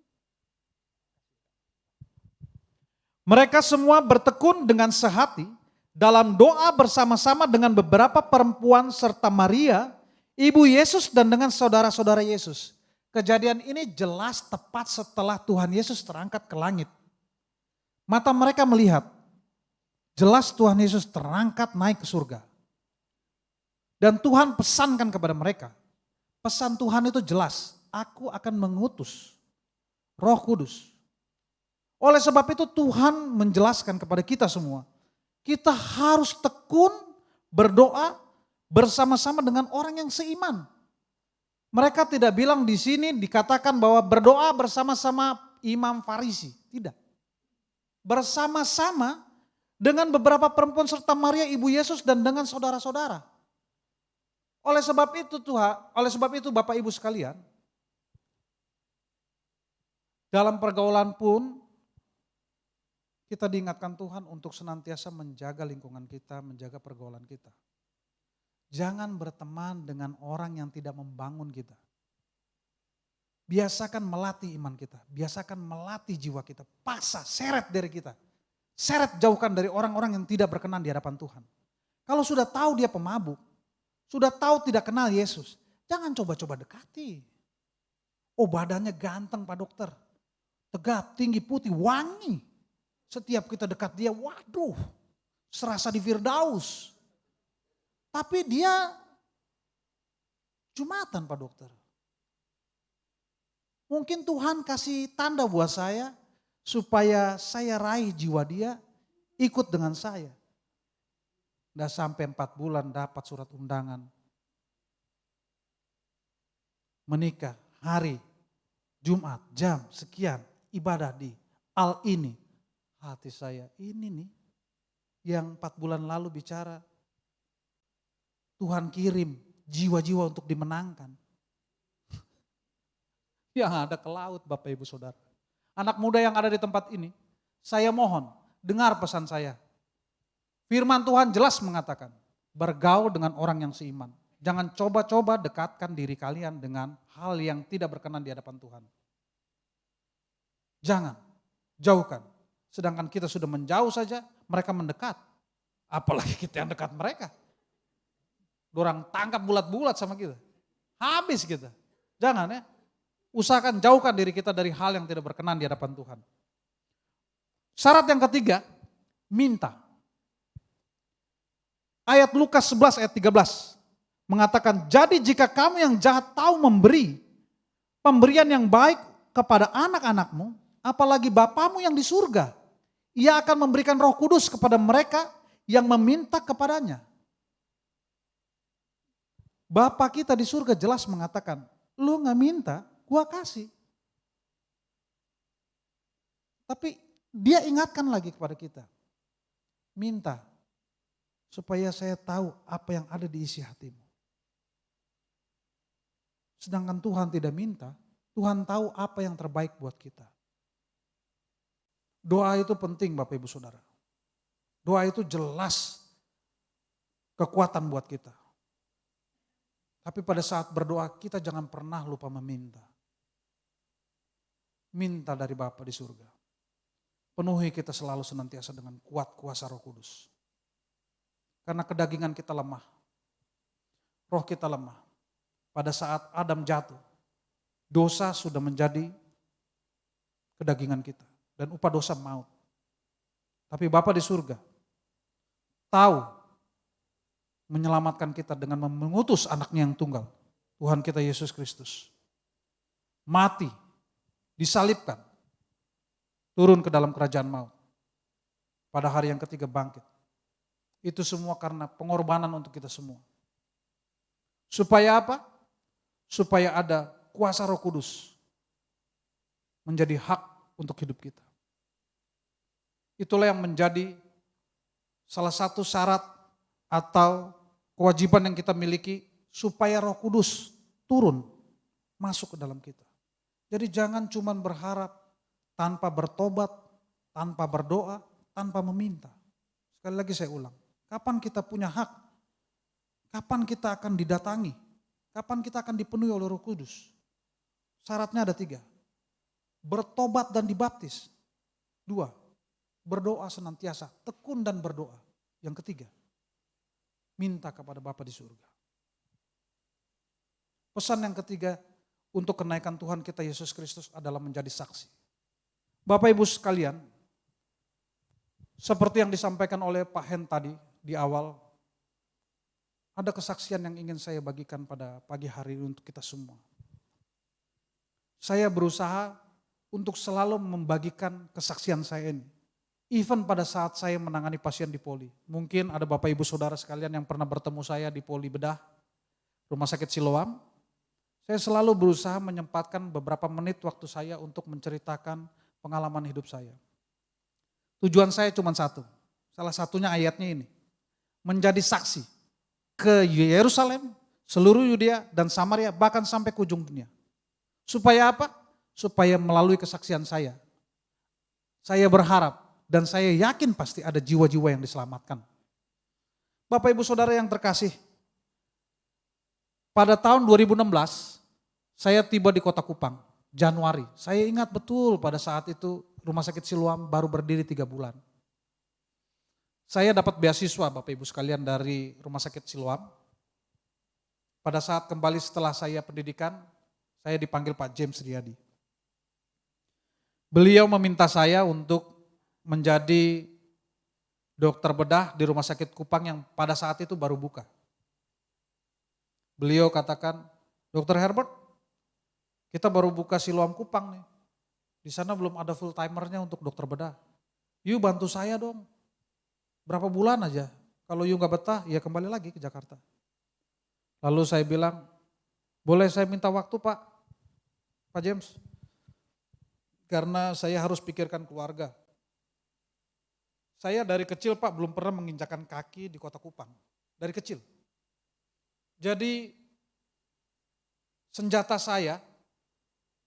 Mereka semua bertekun dengan sehati dalam doa bersama-sama dengan beberapa perempuan serta Maria, ibu Yesus dan dengan saudara-saudara Yesus. Kejadian ini jelas tepat setelah Tuhan Yesus terangkat ke langit. Mata mereka melihat, jelas Tuhan Yesus terangkat naik ke surga. Dan Tuhan pesankan kepada mereka, pesan Tuhan itu jelas, aku akan mengutus Roh Kudus. Oleh sebab itu Tuhan menjelaskan kepada kita semua, kita harus tekun berdoa bersama-sama dengan orang yang seiman. Mereka tidak bilang di sini dikatakan bahwa berdoa bersama-sama Imam Farisi, tidak. Bersama-sama dengan beberapa perempuan serta Maria ibu Yesus dan dengan saudara-saudara. Oleh sebab itu Bapak Ibu sekalian, dalam pergaulan pun kita diingatkan Tuhan untuk senantiasa menjaga lingkungan kita, menjaga pergaulan kita. Jangan berteman dengan orang yang tidak membangun kita. Biasakan melatih iman kita, biasakan melatih jiwa kita, paksa, seret dari kita. Seret jauhkan dari orang-orang yang tidak berkenan di hadapan Tuhan. Kalau sudah tahu dia pemabuk, sudah tahu tidak kenal Yesus, jangan coba-coba dekati. Oh badannya ganteng Pak Dokter, tegap, tinggi, putih, wangi. Setiap kita dekat dia, waduh, serasa di Firdaus. Tapi dia Jumatan Pak Dokter. Mungkin Tuhan kasih tanda buat saya supaya saya raih jiwa dia ikut dengan saya. Udah sampai 4 bulan dapat surat undangan. Menikah hari Jumat jam sekian ibadah di Al ini. Hati saya ini nih yang 4 bulan lalu bicara Tuhan kirim jiwa-jiwa untuk dimenangkan. Yang ada ke laut Bapak Ibu Saudara. Anak muda yang ada di tempat ini, saya mohon dengar pesan saya. Firman Tuhan jelas mengatakan, bergaul dengan orang yang seiman. Jangan coba-coba dekatkan diri kalian dengan hal yang tidak berkenan di hadapan Tuhan. Jangan, jauhkan. Sedangkan kita sudah menjauh saja, mereka mendekat. Apalagi kita yang dekat mereka. Dorang tangkap bulat-bulat sama kita. Habis kita. Jangan ya. Usahakan jauhkan diri kita dari hal yang tidak berkenan di hadapan Tuhan. Syarat yang ketiga, minta. Ayat Lukas 11 ayat 13 mengatakan, jadi jika kamu yang jahat tahu memberi pemberian yang baik kepada anak-anakmu, apalagi Bapamu yang di surga, Ia akan memberikan Roh Kudus kepada mereka yang meminta kepadanya. Bapa kita di surga jelas mengatakan, lu gak minta, gua kasih. Tapi dia ingatkan lagi kepada kita, minta supaya saya tahu apa yang ada di isi hatimu. Sedangkan Tuhan tidak minta, Tuhan tahu apa yang terbaik buat kita. Doa itu penting Bapak Ibu Saudara. Doa itu jelas kekuatan buat kita. Tapi pada saat berdoa kita jangan pernah lupa meminta. Minta dari Bapa di surga. Penuhi kita selalu senantiasa dengan kuat kuasa Roh Kudus. Karena kedagingan kita lemah. Roh kita lemah. Pada saat Adam jatuh, dosa sudah menjadi kedagingan kita. Dan upah dosa maut. Tapi Bapa di surga tahu menyelamatkan kita dengan mengutus anaknya yang tunggal. Tuhan kita Yesus Kristus. Mati, disalibkan, turun ke dalam kerajaan maut. Pada hari yang ketiga bangkit. Itu semua karena pengorbanan untuk kita semua. Supaya apa? Supaya ada kuasa Roh Kudus menjadi hak untuk hidup kita. Itulah yang menjadi salah satu syarat atau kewajiban yang kita miliki supaya Roh Kudus turun masuk ke dalam kita. Jadi jangan cuma berharap tanpa bertobat, tanpa berdoa, tanpa meminta. Sekali lagi saya ulang, kapan kita punya hak? Kapan kita akan didatangi? Kapan kita akan dipenuhi oleh Roh Kudus? Syaratnya ada 3. Bertobat dan dibaptis. 2. Berdoa senantiasa, tekun dan berdoa. Yang ketiga, minta kepada Bapa di surga. Pesan yang ketiga untuk kenaikan Tuhan kita Yesus Kristus adalah menjadi saksi. Bapak Ibu sekalian, seperti yang disampaikan oleh Pak Hen tadi di awal, ada kesaksian yang ingin saya bagikan pada pagi hari ini untuk kita semua. Saya berusaha untuk selalu membagikan kesaksian saya ini. Even pada saat saya menangani pasien di Poli. Mungkin ada Bapak Ibu Saudara sekalian yang pernah bertemu saya di Poli Bedah, Rumah Sakit Siloam. Saya selalu berusaha menyempatkan beberapa menit waktu saya untuk menceritakan pengalaman hidup saya. Tujuan saya cuma satu, salah satunya ayatnya ini. Menjadi saksi ke Yerusalem, seluruh Yudea dan Samaria, bahkan sampai ke ujung dunia. Supaya apa? Supaya melalui kesaksian saya berharap dan saya yakin pasti ada jiwa-jiwa yang diselamatkan. Bapak Ibu Saudara yang terkasih, pada tahun 2016 saya tiba di Kota Kupang, Januari. Saya ingat betul pada saat itu Rumah Sakit Siloam baru berdiri 3 bulan. Saya dapat beasiswa Bapak Ibu sekalian dari Rumah Sakit Siloam. Pada saat kembali setelah saya pendidikan, saya dipanggil Pak James Riyadi. Beliau meminta saya untuk menjadi dokter bedah di Rumah Sakit Kupang yang pada saat itu baru buka. Beliau katakan, Dokter Herbert, kita baru buka Siloam Kupang nih. Di sana belum ada full timernya untuk dokter bedah. You bantu saya dong. Berapa bulan aja. Kalau you gak betah, ya kembali lagi ke Jakarta. Lalu saya bilang, boleh saya minta waktu Pak James? Karena saya harus pikirkan keluarga. Saya dari kecil Pak belum pernah menginjakan kaki di Kota Kupang. Dari kecil. Jadi senjata saya,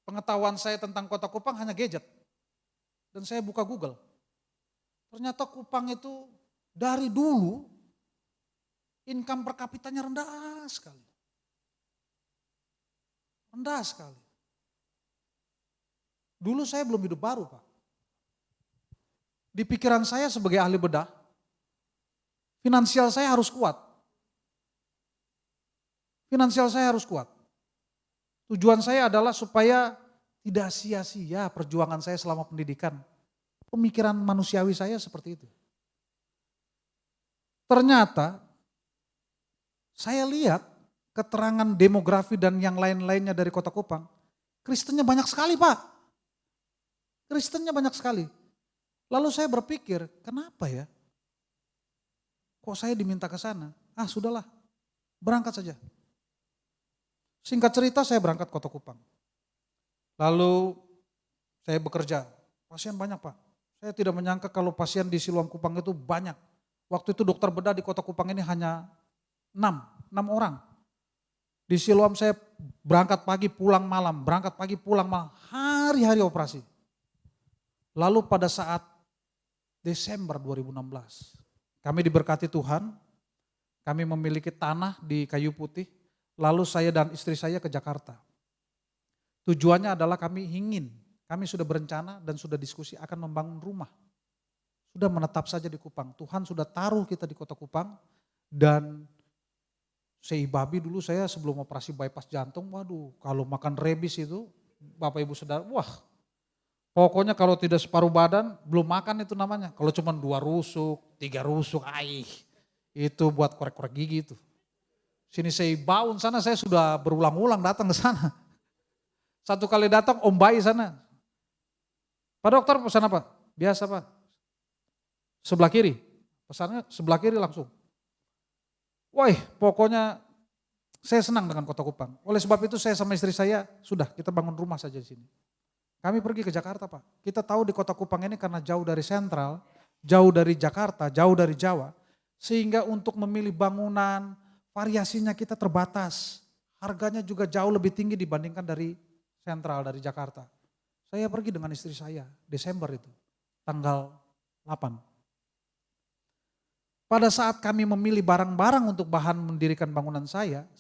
pengetahuan saya tentang Kota Kupang hanya gadget. Dan saya buka Google. Ternyata Kupang itu dari dulu income per kapitanya rendah sekali. Rendah sekali. Dulu saya belum hidup baru Pak. Di pikiran saya sebagai ahli bedah, finansial saya harus kuat. Finansial saya harus kuat. Tujuan saya adalah supaya tidak sia-sia perjuangan saya selama pendidikan. Pemikiran manusiawi saya seperti itu. Ternyata saya lihat keterangan demografi dan yang lain-lainnya dari Kota Kupang. Kristennya banyak sekali Pak. Kristennya banyak sekali. Lalu saya berpikir, kenapa ya? Kok saya diminta ke sana? Sudahlah, berangkat saja. Singkat cerita saya berangkat Kota Kupang. Lalu saya bekerja, pasien banyak Pak. Saya tidak menyangka kalau pasien di Siloam Kupang itu banyak. Waktu itu dokter bedah di Kota Kupang ini hanya 6 orang. Di Siloam saya berangkat pagi pulang malam, berangkat pagi pulang malam, hari-hari operasi. Lalu pada saat Desember 2016, kami diberkati Tuhan, kami memiliki tanah di Kayu Putih, lalu saya dan istri saya ke Jakarta. Tujuannya adalah kami sudah berencana dan sudah diskusi akan membangun rumah. Sudah menetap saja di Kupang, Tuhan sudah taruh kita di Kota Kupang dan seibabi dulu saya sebelum operasi bypass jantung, waduh kalau makan rebis itu Bapak Ibu Saudara, wah. Pokoknya kalau tidak separuh badan, belum makan itu namanya. Kalau cuma 2 rusuk, 3 rusuk, itu buat korek-korek gigi itu. Sini saya baun sana saya sudah berulang-ulang datang ke sana. Satu kali datang Om Bayi sana. Pak dokter pesan apa? Biasa Pak. Sebelah kiri. Pesannya sebelah kiri langsung. Wah pokoknya saya senang dengan Kota Kupang. Oleh sebab itu saya sama istri saya, sudah kita bangun rumah saja di sini. Kami pergi ke Jakarta Pak. Kita tahu di Kota Kupang ini karena jauh dari sentral, jauh dari Jakarta, jauh dari Jawa. Sehingga untuk memilih bangunan, variasinya kita terbatas. Harganya juga jauh lebih tinggi dibandingkan dari sentral, dari Jakarta. Saya pergi dengan istri saya, Desember itu, tanggal 8. Pada saat kami memilih barang-barang untuk bahan mendirikan bangunan saya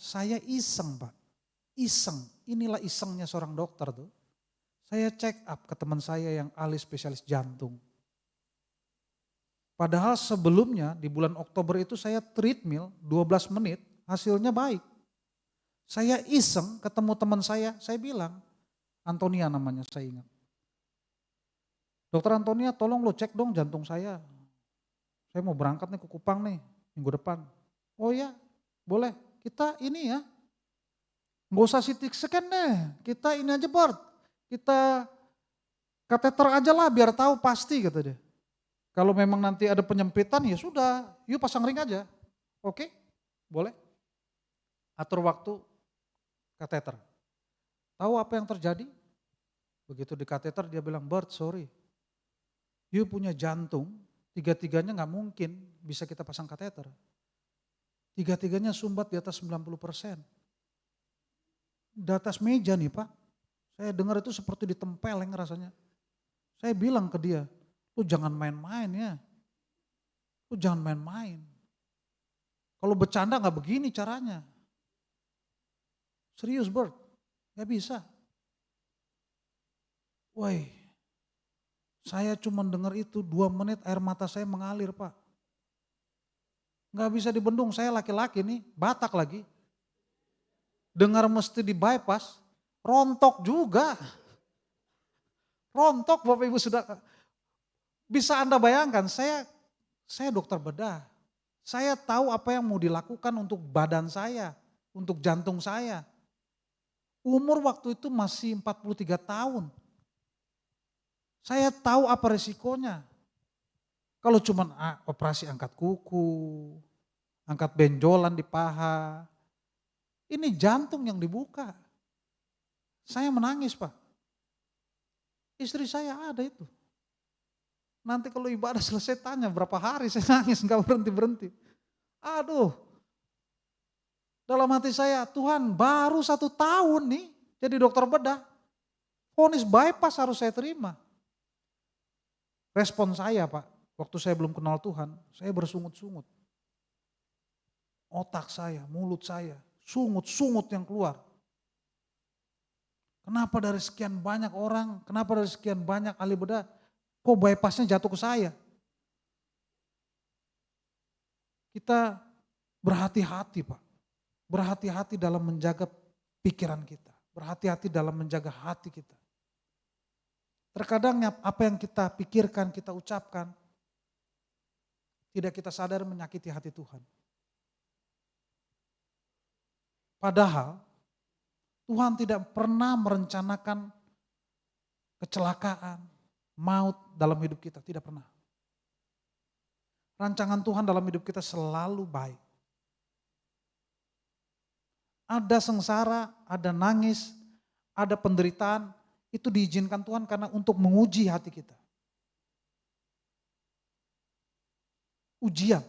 iseng Pak. Iseng, inilah isengnya seorang dokter tuh. Saya check up ke teman saya yang ahli spesialis jantung. Padahal sebelumnya di bulan Oktober itu saya treadmill 12 menit, hasilnya baik. Saya iseng ketemu teman saya bilang, Antonia namanya saya ingat. Dokter Antonia tolong lo cek dong jantung saya. Saya mau berangkat nih ke Kupang nih minggu depan. Oh ya boleh, kita ini ya, gak usah CT scan deh, kita ini aja Bert. Kita kateter aja lah biar tahu pasti kata dia. Kalau memang nanti ada penyempitan ya sudah, yuk pasang ring aja. Oke, boleh. Atur waktu kateter. Tahu apa yang terjadi? Begitu di kateter dia bilang, Bert sorry, you punya jantung, 3-3-nya gak mungkin bisa kita pasang kateter. 3-3-nya sumbat di atas 90%. Di atas meja nih Pak. Saya dengar itu seperti ditempeleng rasanya. Saya bilang ke dia, lu jangan main-main ya. Lu jangan main-main. Kalau bercanda gak begini caranya. Serius Bert, gak bisa. Woi, saya cuma dengar itu 2 menit air mata saya mengalir Pak. Gak bisa dibendung, saya laki-laki nih, Batak lagi. Dengar mesti di bypass, rontok juga. Rontok Bapak Ibu sudah, bisa Anda bayangkan saya dokter bedah. Saya tahu apa yang mau dilakukan untuk badan saya, untuk jantung saya. Umur waktu itu masih 43 tahun. Saya tahu apa resikonya. Kalau cuma operasi angkat kuku, angkat benjolan di paha, ini jantung yang dibuka. Saya menangis Pak. Istri saya ada itu. Nanti kalau ibadah selesai tanya berapa hari saya nangis gak berhenti-berhenti. Aduh. Dalam hati saya, Tuhan baru 1 tahun nih jadi dokter bedah. Vonis bypass harus saya terima. Respon saya Pak, waktu saya belum kenal Tuhan, saya bersungut-sungut. Otak saya, mulut saya, sungut-sungut yang keluar. Kenapa dari sekian banyak orang, kenapa dari sekian banyak ahli bedah, kok bypassnya jatuh ke saya? Kita berhati-hati Pak, berhati-hati dalam menjaga pikiran kita, berhati-hati dalam menjaga hati kita. Terkadang apa yang kita pikirkan, kita ucapkan, tidak kita sadar menyakiti hati Tuhan. Padahal Tuhan tidak pernah merencanakan kecelakaan, maut dalam hidup kita, tidak pernah. Rancangan Tuhan dalam hidup kita selalu baik. Ada sengsara, ada nangis, ada penderitaan, itu diizinkan Tuhan karena untuk menguji hati kita. Ujian.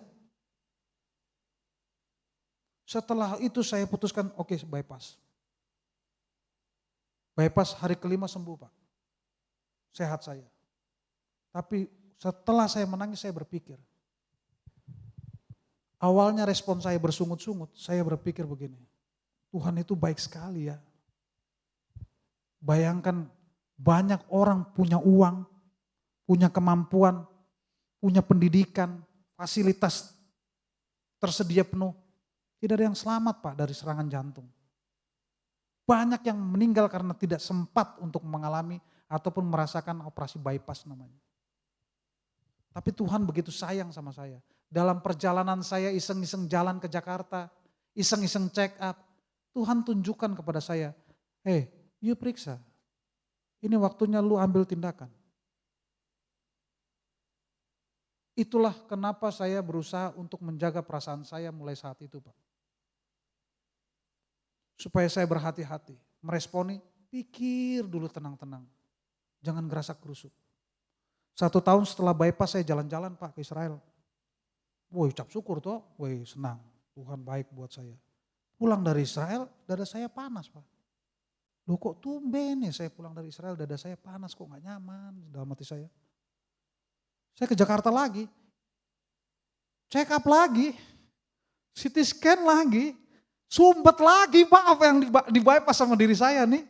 Setelah itu saya putuskan, oke, bypass. Bypass hari kelima sembuh Pak. Sehat saya. Tapi setelah saya menangis saya berpikir. Awalnya respon saya bersungut-sungut. Saya berpikir begini. Tuhan itu baik sekali ya. Bayangkan banyak orang punya uang, punya kemampuan, punya pendidikan, fasilitas tersedia penuh. Tidak ada yang selamat Pak dari serangan jantung. Banyak yang meninggal karena tidak sempat untuk mengalami ataupun merasakan operasi bypass namanya. Tapi Tuhan begitu sayang sama saya. Dalam perjalanan saya iseng-iseng jalan ke Jakarta, iseng-iseng check up, Tuhan tunjukkan kepada saya, you periksa, ini waktunya lu ambil tindakan. Itulah kenapa saya berusaha untuk menjaga perasaan saya mulai saat itu Pak. Supaya saya berhati-hati, meresponi, pikir dulu tenang-tenang. Jangan gerasak gerusuk. 1 tahun setelah bypass saya jalan-jalan Pak ke Israel. Woi ucap syukur toh, woi senang, Tuhan baik buat saya. Pulang dari Israel, dada saya panas Pak. Loh kok tumben ya saya pulang dari Israel, dada saya panas, kok gak nyaman dalam hati saya. Saya ke Jakarta lagi, check up lagi, CT scan lagi, sumpet lagi Pak apa yang di bypass sama diri saya nih.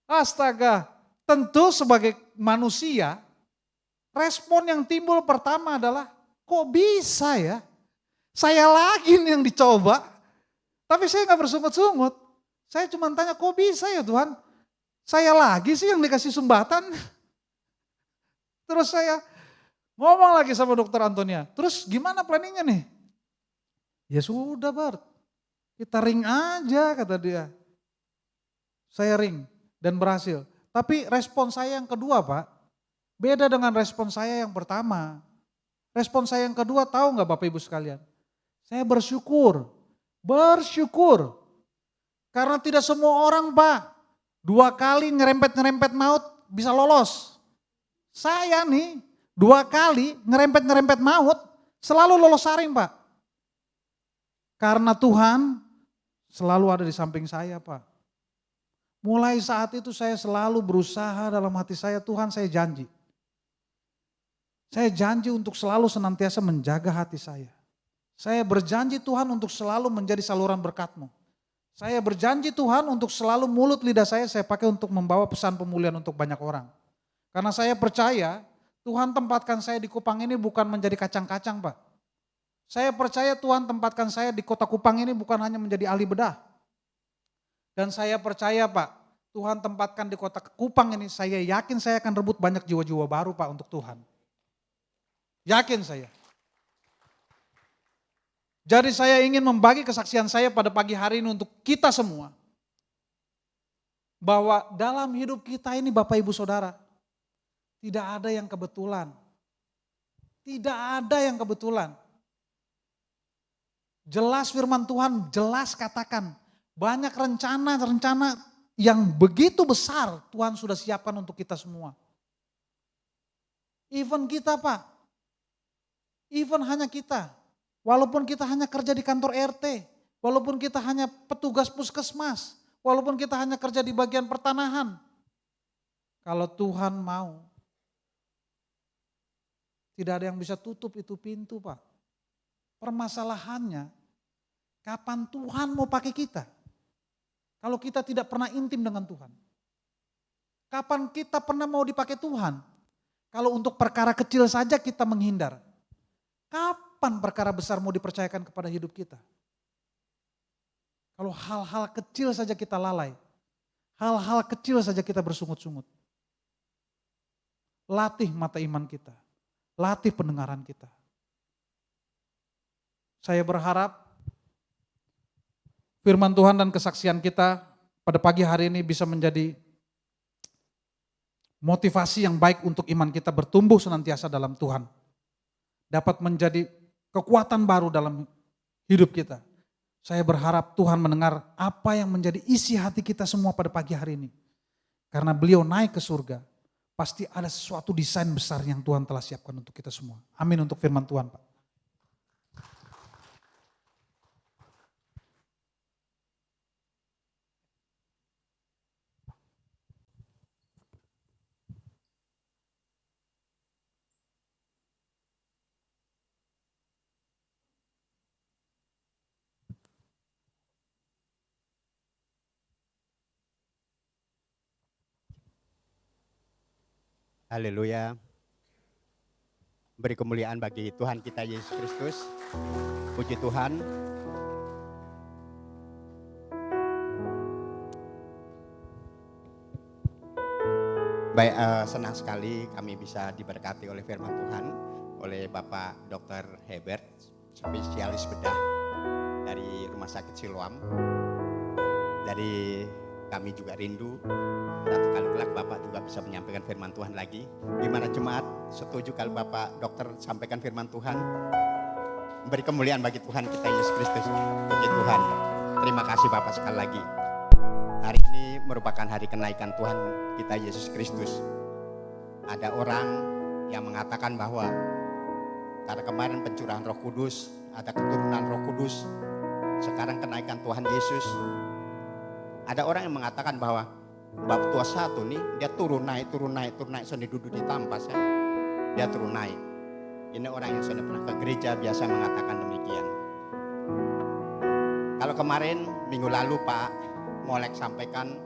Astaga, tentu sebagai manusia, respon yang timbul pertama adalah, kok bisa ya? Saya lagi nih yang dicoba, tapi saya gak bersungut-sungut. Saya cuma tanya, kok bisa ya Tuhan? Saya lagi sih yang dikasih sumbatan. Terus saya ngomong lagi sama dokter Antonia, terus gimana planningnya nih? Ya sudah Bart, kita ring aja kata dia. Saya ring dan berhasil. Tapi respon saya yang kedua Pak, beda dengan respon saya yang pertama. Respon saya yang kedua tahu nggak Bapak Ibu sekalian? Saya bersyukur. Karena tidak semua orang Pak, 2 kali nyerempet-nyerempet maut bisa lolos. Saya nih 2 kali nyerempet-nyerempet maut selalu lolos saring Pak. Karena Tuhan selalu ada di samping saya Pak. Mulai saat itu saya selalu berusaha dalam hati saya, Tuhan saya janji. Saya janji untuk selalu senantiasa menjaga hati saya. Saya berjanji Tuhan untuk selalu menjadi saluran berkat-Mu. Saya berjanji Tuhan untuk selalu mulut lidah saya pakai untuk membawa pesan pemulihan untuk banyak orang. Karena saya percaya Tuhan tempatkan saya di Kupang ini bukan menjadi kacang-kacang Pak. Saya percaya Tuhan tempatkan saya di kota Kupang ini bukan hanya menjadi ahli bedah. Dan saya percaya Pak, Tuhan tempatkan di kota Kupang ini, saya yakin saya akan rebut banyak jiwa-jiwa baru Pak untuk Tuhan. Yakin saya. Jadi saya ingin membagi kesaksian saya pada pagi hari ini untuk kita semua. Bahwa dalam hidup kita ini Bapak Ibu Saudara, tidak ada yang kebetulan. Tidak ada yang kebetulan. Jelas firman Tuhan, jelas katakan. Banyak rencana-rencana yang begitu besar Tuhan sudah siapkan untuk kita semua. Even kita Pak. Even hanya kita. Walaupun kita hanya kerja di kantor RT, walaupun kita hanya petugas puskesmas, walaupun kita hanya kerja di bagian pertanahan. Kalau Tuhan mau, tidak ada yang bisa tutup itu pintu Pak. Permasalahannya, kapan Tuhan mau pakai kita? Kalau kita tidak pernah intim dengan Tuhan. Kapan kita pernah mau dipakai Tuhan? Kalau untuk perkara kecil saja kita menghindar. Kapan perkara besar mau dipercayakan kepada hidup kita? Kalau hal-hal kecil saja kita lalai. Hal-hal kecil saja kita bersungut-sungut. Latih mata iman kita. Latih pendengaran kita. Saya berharap firman Tuhan dan kesaksian kita pada pagi hari ini bisa menjadi motivasi yang baik untuk iman kita bertumbuh senantiasa dalam Tuhan. Dapat menjadi kekuatan baru dalam hidup kita. Saya berharap Tuhan mendengar apa yang menjadi isi hati kita semua pada pagi hari ini. Karena beliau naik ke surga, pasti ada sesuatu desain besar yang Tuhan telah siapkan untuk kita semua. Amin untuk firman Tuhan Pak. Haleluya. Beri kemuliaan bagi Tuhan kita Yesus Kristus. Puji Tuhan. Baik, senang sekali kami bisa diberkati oleh firman Tuhan. Oleh Bapak Dr. Hebert, spesialis bedah dari Rumah Sakit Siloam. Dari kami juga rindu satu kali kelak Bapak juga bisa menyampaikan firman Tuhan lagi. Gimana jemaat? Setuju kalau Bapak dokter sampaikan firman Tuhan? Beri kemuliaan bagi Tuhan kita Yesus Kristus. Puji Tuhan. Terima kasih Bapak sekali lagi. Hari ini merupakan hari kenaikan Tuhan kita Yesus Kristus. Ada orang yang mengatakan bahwa karena kemarin pencurahan Roh Kudus, ada keturunan Roh Kudus, sekarang kenaikan Tuhan Yesus. Ada orang yang mengatakan bahwa bab tua satu nih dia turun naik sudah duduk di tampas ya. Dia turun naik. Ini orang yang sudah pernah ke gereja biasa mengatakan demikian. Kalau kemarin minggu lalu Pak Molek sampaikan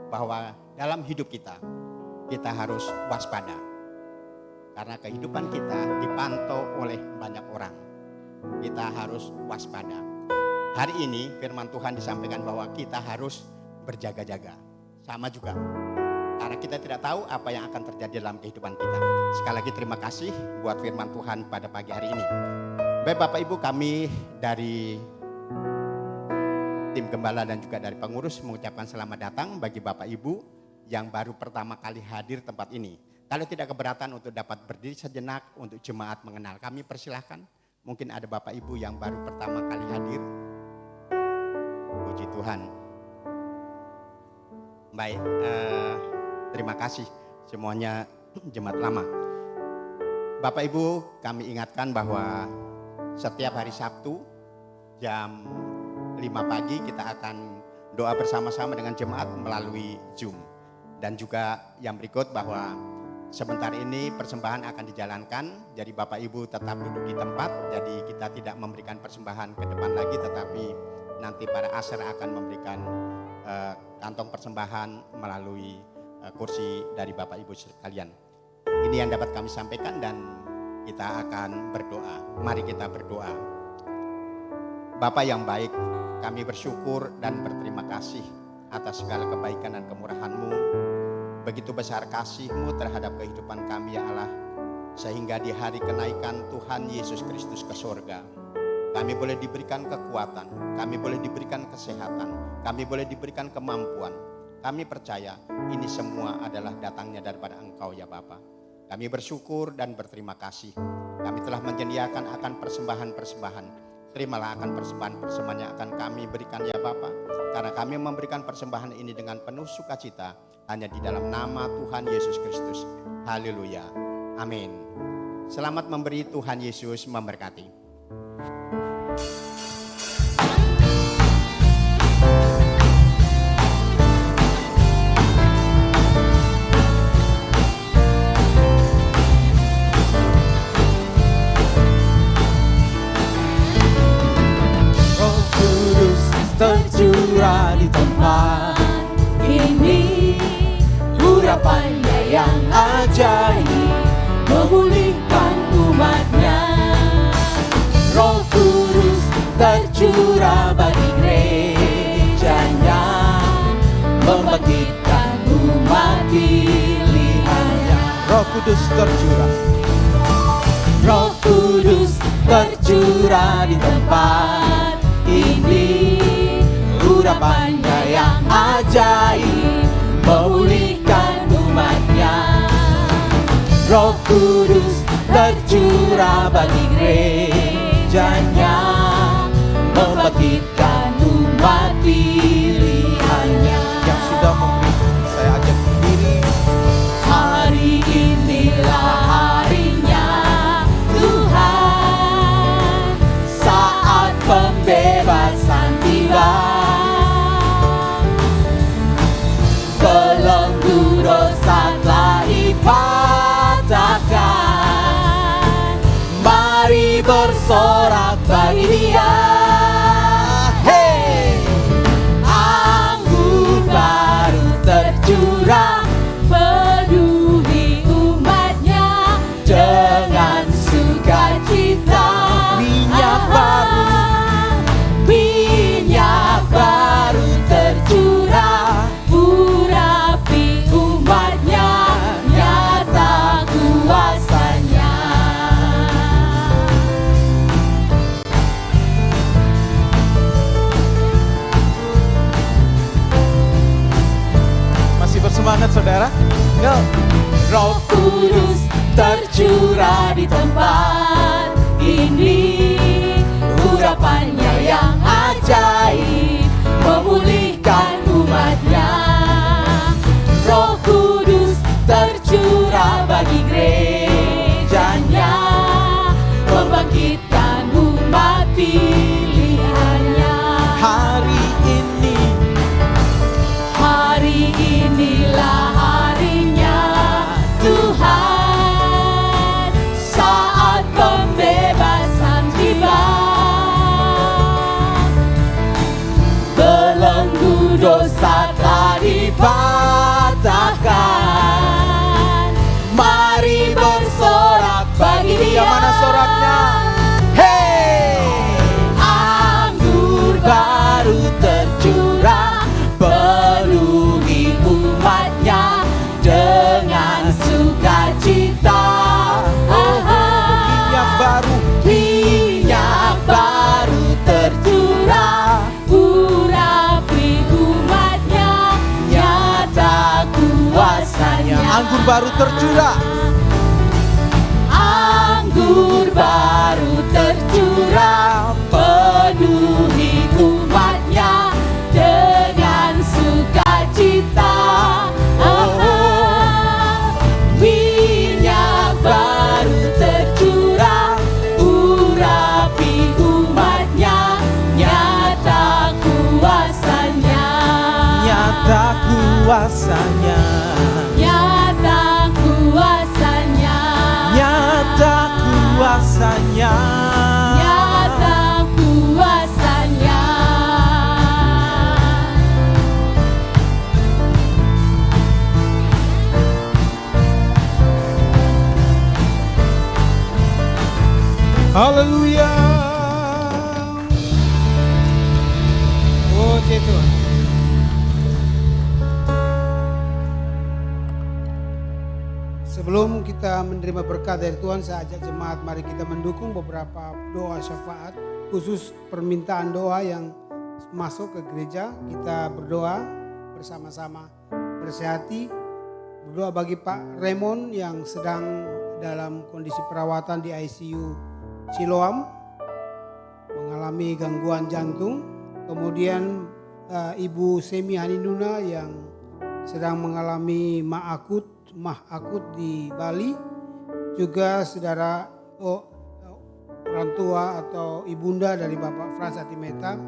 bahwa dalam hidup kita harus waspada. Karena kehidupan kita dipantau oleh banyak orang. Kita harus waspada. Hari ini firman Tuhan disampaikan bahwa kita harus berjaga-jaga. Sama juga. Karena kita tidak tahu apa yang akan terjadi dalam kehidupan kita. Sekali lagi terima kasih buat firman Tuhan pada pagi hari ini. Baik Bapak Ibu, kami dari tim gembala dan juga dari pengurus mengucapkan selamat datang bagi Bapak Ibu yang baru pertama kali hadir tempat ini. Kalau tidak keberatan untuk dapat berdiri sejenak untuk jemaat mengenal kami, persilahkan. Mungkin ada Bapak Ibu yang baru pertama kali hadir. Puji Tuhan. Baik, terima kasih semuanya jemaat lama. Bapak Ibu, kami ingatkan bahwa setiap hari Sabtu jam 5 pagi kita akan doa bersama-sama dengan jemaat melalui Zoom. Dan juga yang berikut bahwa sebentar ini persembahan akan dijalankan. Jadi Bapak Ibu tetap duduk di tempat. Jadi kita tidak memberikan persembahan ke depan lagi, tetapi nanti para aser akan memberikan kantong persembahan melalui kursi dari Bapak Ibu sekalian. Ini yang dapat kami sampaikan dan kita akan berdoa. Mari kita berdoa. Bapa yang baik, kami bersyukur dan berterima kasih atas segala kebaikan dan kemurahan-Mu. Begitu besar kasih-Mu terhadap kehidupan kami ya Allah. Sehingga di hari kenaikan Tuhan Yesus Kristus ke surga, kami boleh diberikan kekuatan, kami boleh diberikan kesehatan, kami boleh diberikan kemampuan. Kami percaya ini semua adalah datangnya daripada Engkau ya Bapa. Kami bersyukur dan berterima kasih. Kami telah menyediakan akan persembahan-persembahan. Terimalah akan persembahan-persembahan yang akan kami berikan ya Bapa. Karena kami memberikan persembahan ini dengan penuh sukacita hanya di dalam nama Tuhan Yesus Kristus. Haleluya. Amin. Selamat memberi, Tuhan Yesus memberkati. Roh Kudus tercurah di tempat ini, urapannya yang ajaib memulihkan umatnya. Roh Kudus tercurah bagi gerejanya, membangkitkan umat pilihannya. Roh Kudus tercurah. Roh Kudus tercurah di tempat ini, urapannya yang ajaib memulihkan umatnya. Roh Kudus tercurah bagi gerejanya, membangkitkan umat pilihannya. Yang sudah memberi, saya ajak berdiri. Hari inilah harinya Tuhan, Saat pembebasan tiba, belenggu dosa telah dipatahkan. Mari bersorak bagi Dia. Hey, anggur baru tercurah, penuhi umatnya dengan sukacita. Minyak baru tercurah, urapi umatnya, nyata kuasanya. Masih bersemangat saudara? Go! Roh Kudus tercurah di tempat ini, urapannya yang ajaib memulihkan umatnya. Roh Kudus tercurah bagi gerejanya, Membangkitkan umat pilihannya. Hari inilah harinya Tuhan, saat pembebasan tiba. belenggu dosa telah dipatahkan. Mari bersorak bagi Dia. Mana soraknya? Hey, anggur baru tercurah, penuhi umatnya dengan sukacita. Minyak baru tercurah, Urapi umatnya, nyata kuasanya. Anggur baru tercurah. Anggur baru tercurah, penuhi umatnya dengan sukacita. Minyak baru tercurah, urapi umatnya, nyata kuasanya. Nyata kuasanya. nyata kuasanya, Nyata kuasanya. nyata kuasanya. Haleluya. Oh Tuhan. Sebelum kita menerima berkat dari Tuhan, saya ajak jemaat mari kita mendukung beberapa doa syafaat, khusus permintaan doa yang masuk ke gereja. Kita berdoa bersama-sama, bersehati, berdoa bagi Pak Raymond yang sedang dalam kondisi perawatan di ICU Siloam, mengalami gangguan jantung. Kemudian Ibu Semi Haninuna yang sedang mengalami mah akut di Bali. Juga saudara orang tua atau ibunda dari Bapak Frans Hatimeta,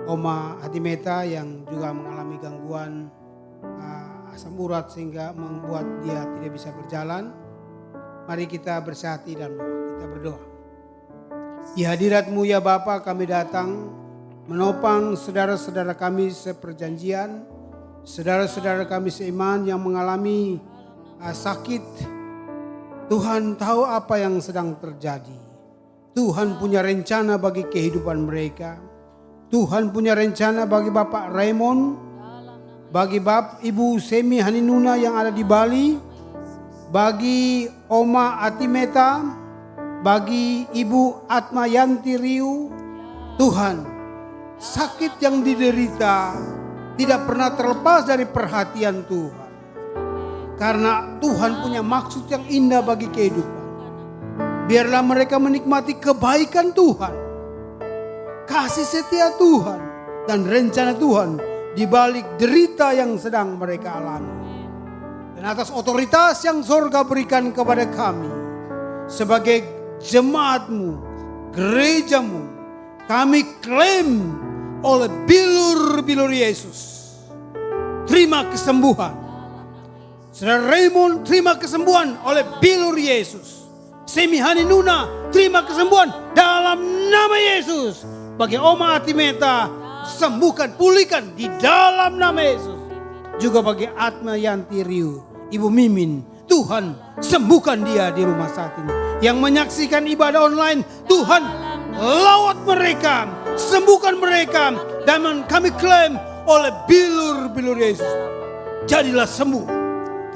Oma Hatimeta yang juga mengalami gangguan asam urat sehingga membuat dia tidak bisa berjalan. Mari kita bersehati dan kita berdoa. Di hadirat-Mu ya Bapa, kami datang menopang saudara-saudara kami seperjanjian, saudara-saudara kami seiman yang mengalami sakit. Tuhan tahu apa yang sedang terjadi. Tuhan punya rencana bagi kehidupan mereka. Tuhan punya rencana bagi Bapak Raymond, bagi Ibu Semi Haninuna yang ada di Bali, bagi Oma Atimeta, bagi Ibu Atma Yanti Riu. Tuhan, sakit yang diderita tidak pernah terlepas dari perhatian Tuhan. Karena Tuhan punya maksud yang indah bagi kehidupan. Biarlah mereka menikmati kebaikan Tuhan, kasih setia Tuhan, dan rencana Tuhan di balik derita yang sedang mereka alami. Dan atas otoritas yang sorga berikan kepada kami sebagai jemaat-Mu, gereja-Mu, kami klaim oleh bilur-bilur Yesus, terima kesembuhan. Saudara Raymond terima kesembuhan oleh bilur Yesus. Semi Haninuna terima kesembuhan dalam nama Yesus. Bagi Oma Atimeta, sembuhkan, pulihkan di dalam nama Yesus. Juga bagi Atma Yanti Riu, Ibu Mimin, Tuhan sembuhkan dia di rumah saat ini. Yang menyaksikan ibadah online, Tuhan lawat mereka, sembuhkan mereka. Dan kami klaim oleh bilur-bilur Yesus, jadilah sembuh.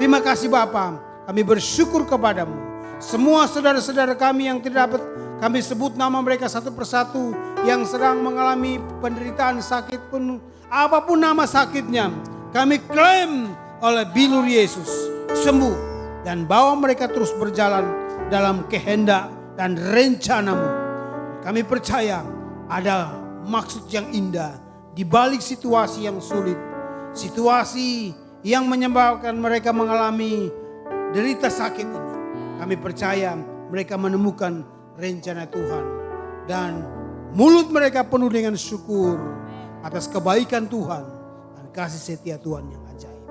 Terima kasih Bapa, kami bersyukur kepadamu. Semua saudara-saudara kami yang tidak dapat kami sebut nama mereka satu persatu, yang sedang mengalami penderitaan sakit pun, apapun nama sakitnya, kami klaim oleh bilur Yesus sembuh. Dan bawa mereka terus berjalan dalam kehendak dan rencana-Mu. Kami percaya ada maksud yang indah di balik situasi yang sulit, situasi yang menyebabkan mereka mengalami derita sakit ini. Kami percaya mereka menemukan rencana Tuhan. Dan mulut mereka penuh dengan syukur atas kebaikan Tuhan dan kasih setia Tuhan yang ajaib.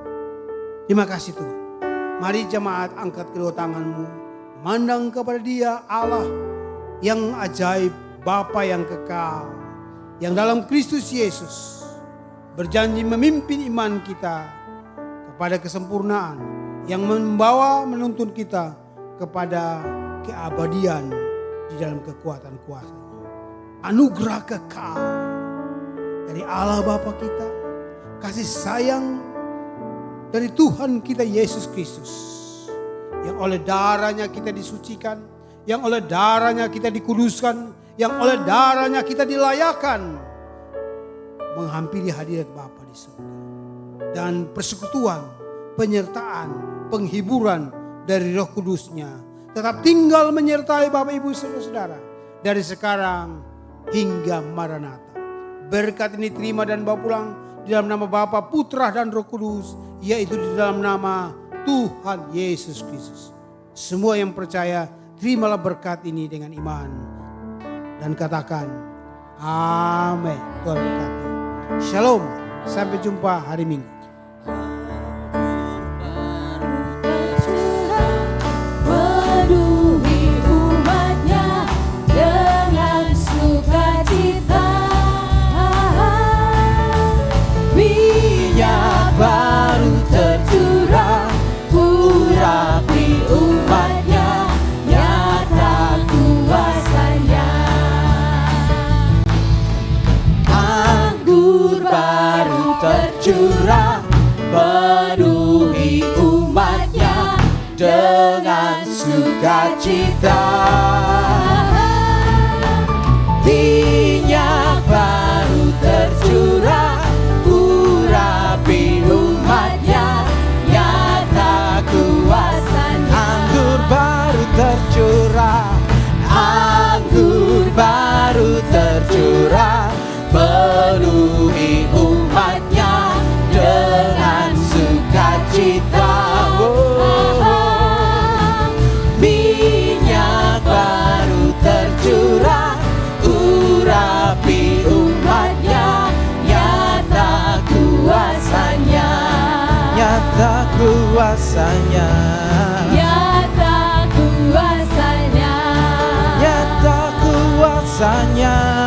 Terima kasih Tuhan. Mari jemaat angkat kedua tanganmu, memandang kepada Dia Allah yang ajaib, Bapa yang kekal, yang dalam Kristus Yesus berjanji memimpin iman kita pada kesempurnaan, yang membawa menuntun kita kepada keabadian di dalam kekuatan kuasa-Nya. Anugerah kekal dari Allah Bapa kita, kasih sayang dari Tuhan kita Yesus Kristus, yang oleh darah-Nya kita disucikan, yang oleh darah-Nya kita dikuduskan, yang oleh darah-Nya kita dilayakan menghampiri hadirat Bapa di surga. Dan persekutuan, penyertaan, penghiburan dari Roh Kudus-Nya tetap tinggal menyertai Bapak Ibu Saudara dari sekarang hingga Maranatha. Berkat ini terima dan bawa pulang di dalam nama Bapa, Putra dan Roh Kudus, yaitu di dalam nama Tuhan Yesus Kristus. Semua yang percaya terimalah berkat ini dengan iman dan katakan amin. Tuhan berkati. Shalom. Sampai jumpa hari Minggu. Penuhi umatnya dengan sukacita. Minyak baru tercurah, urapi umatnya, nyata kuasanya. dengan sukacita. Minyak baru tercurah, urapi umatnya, nyata kuasanya. Anggur baru tercurah, Anggur baru tercurah, penuhi umatnya dengan sukacita. Minyak baru tercurah, urapi umatnya, nyata kuasanya. nyata kuasanya, Nyata kuasanya. nyata kuasanya.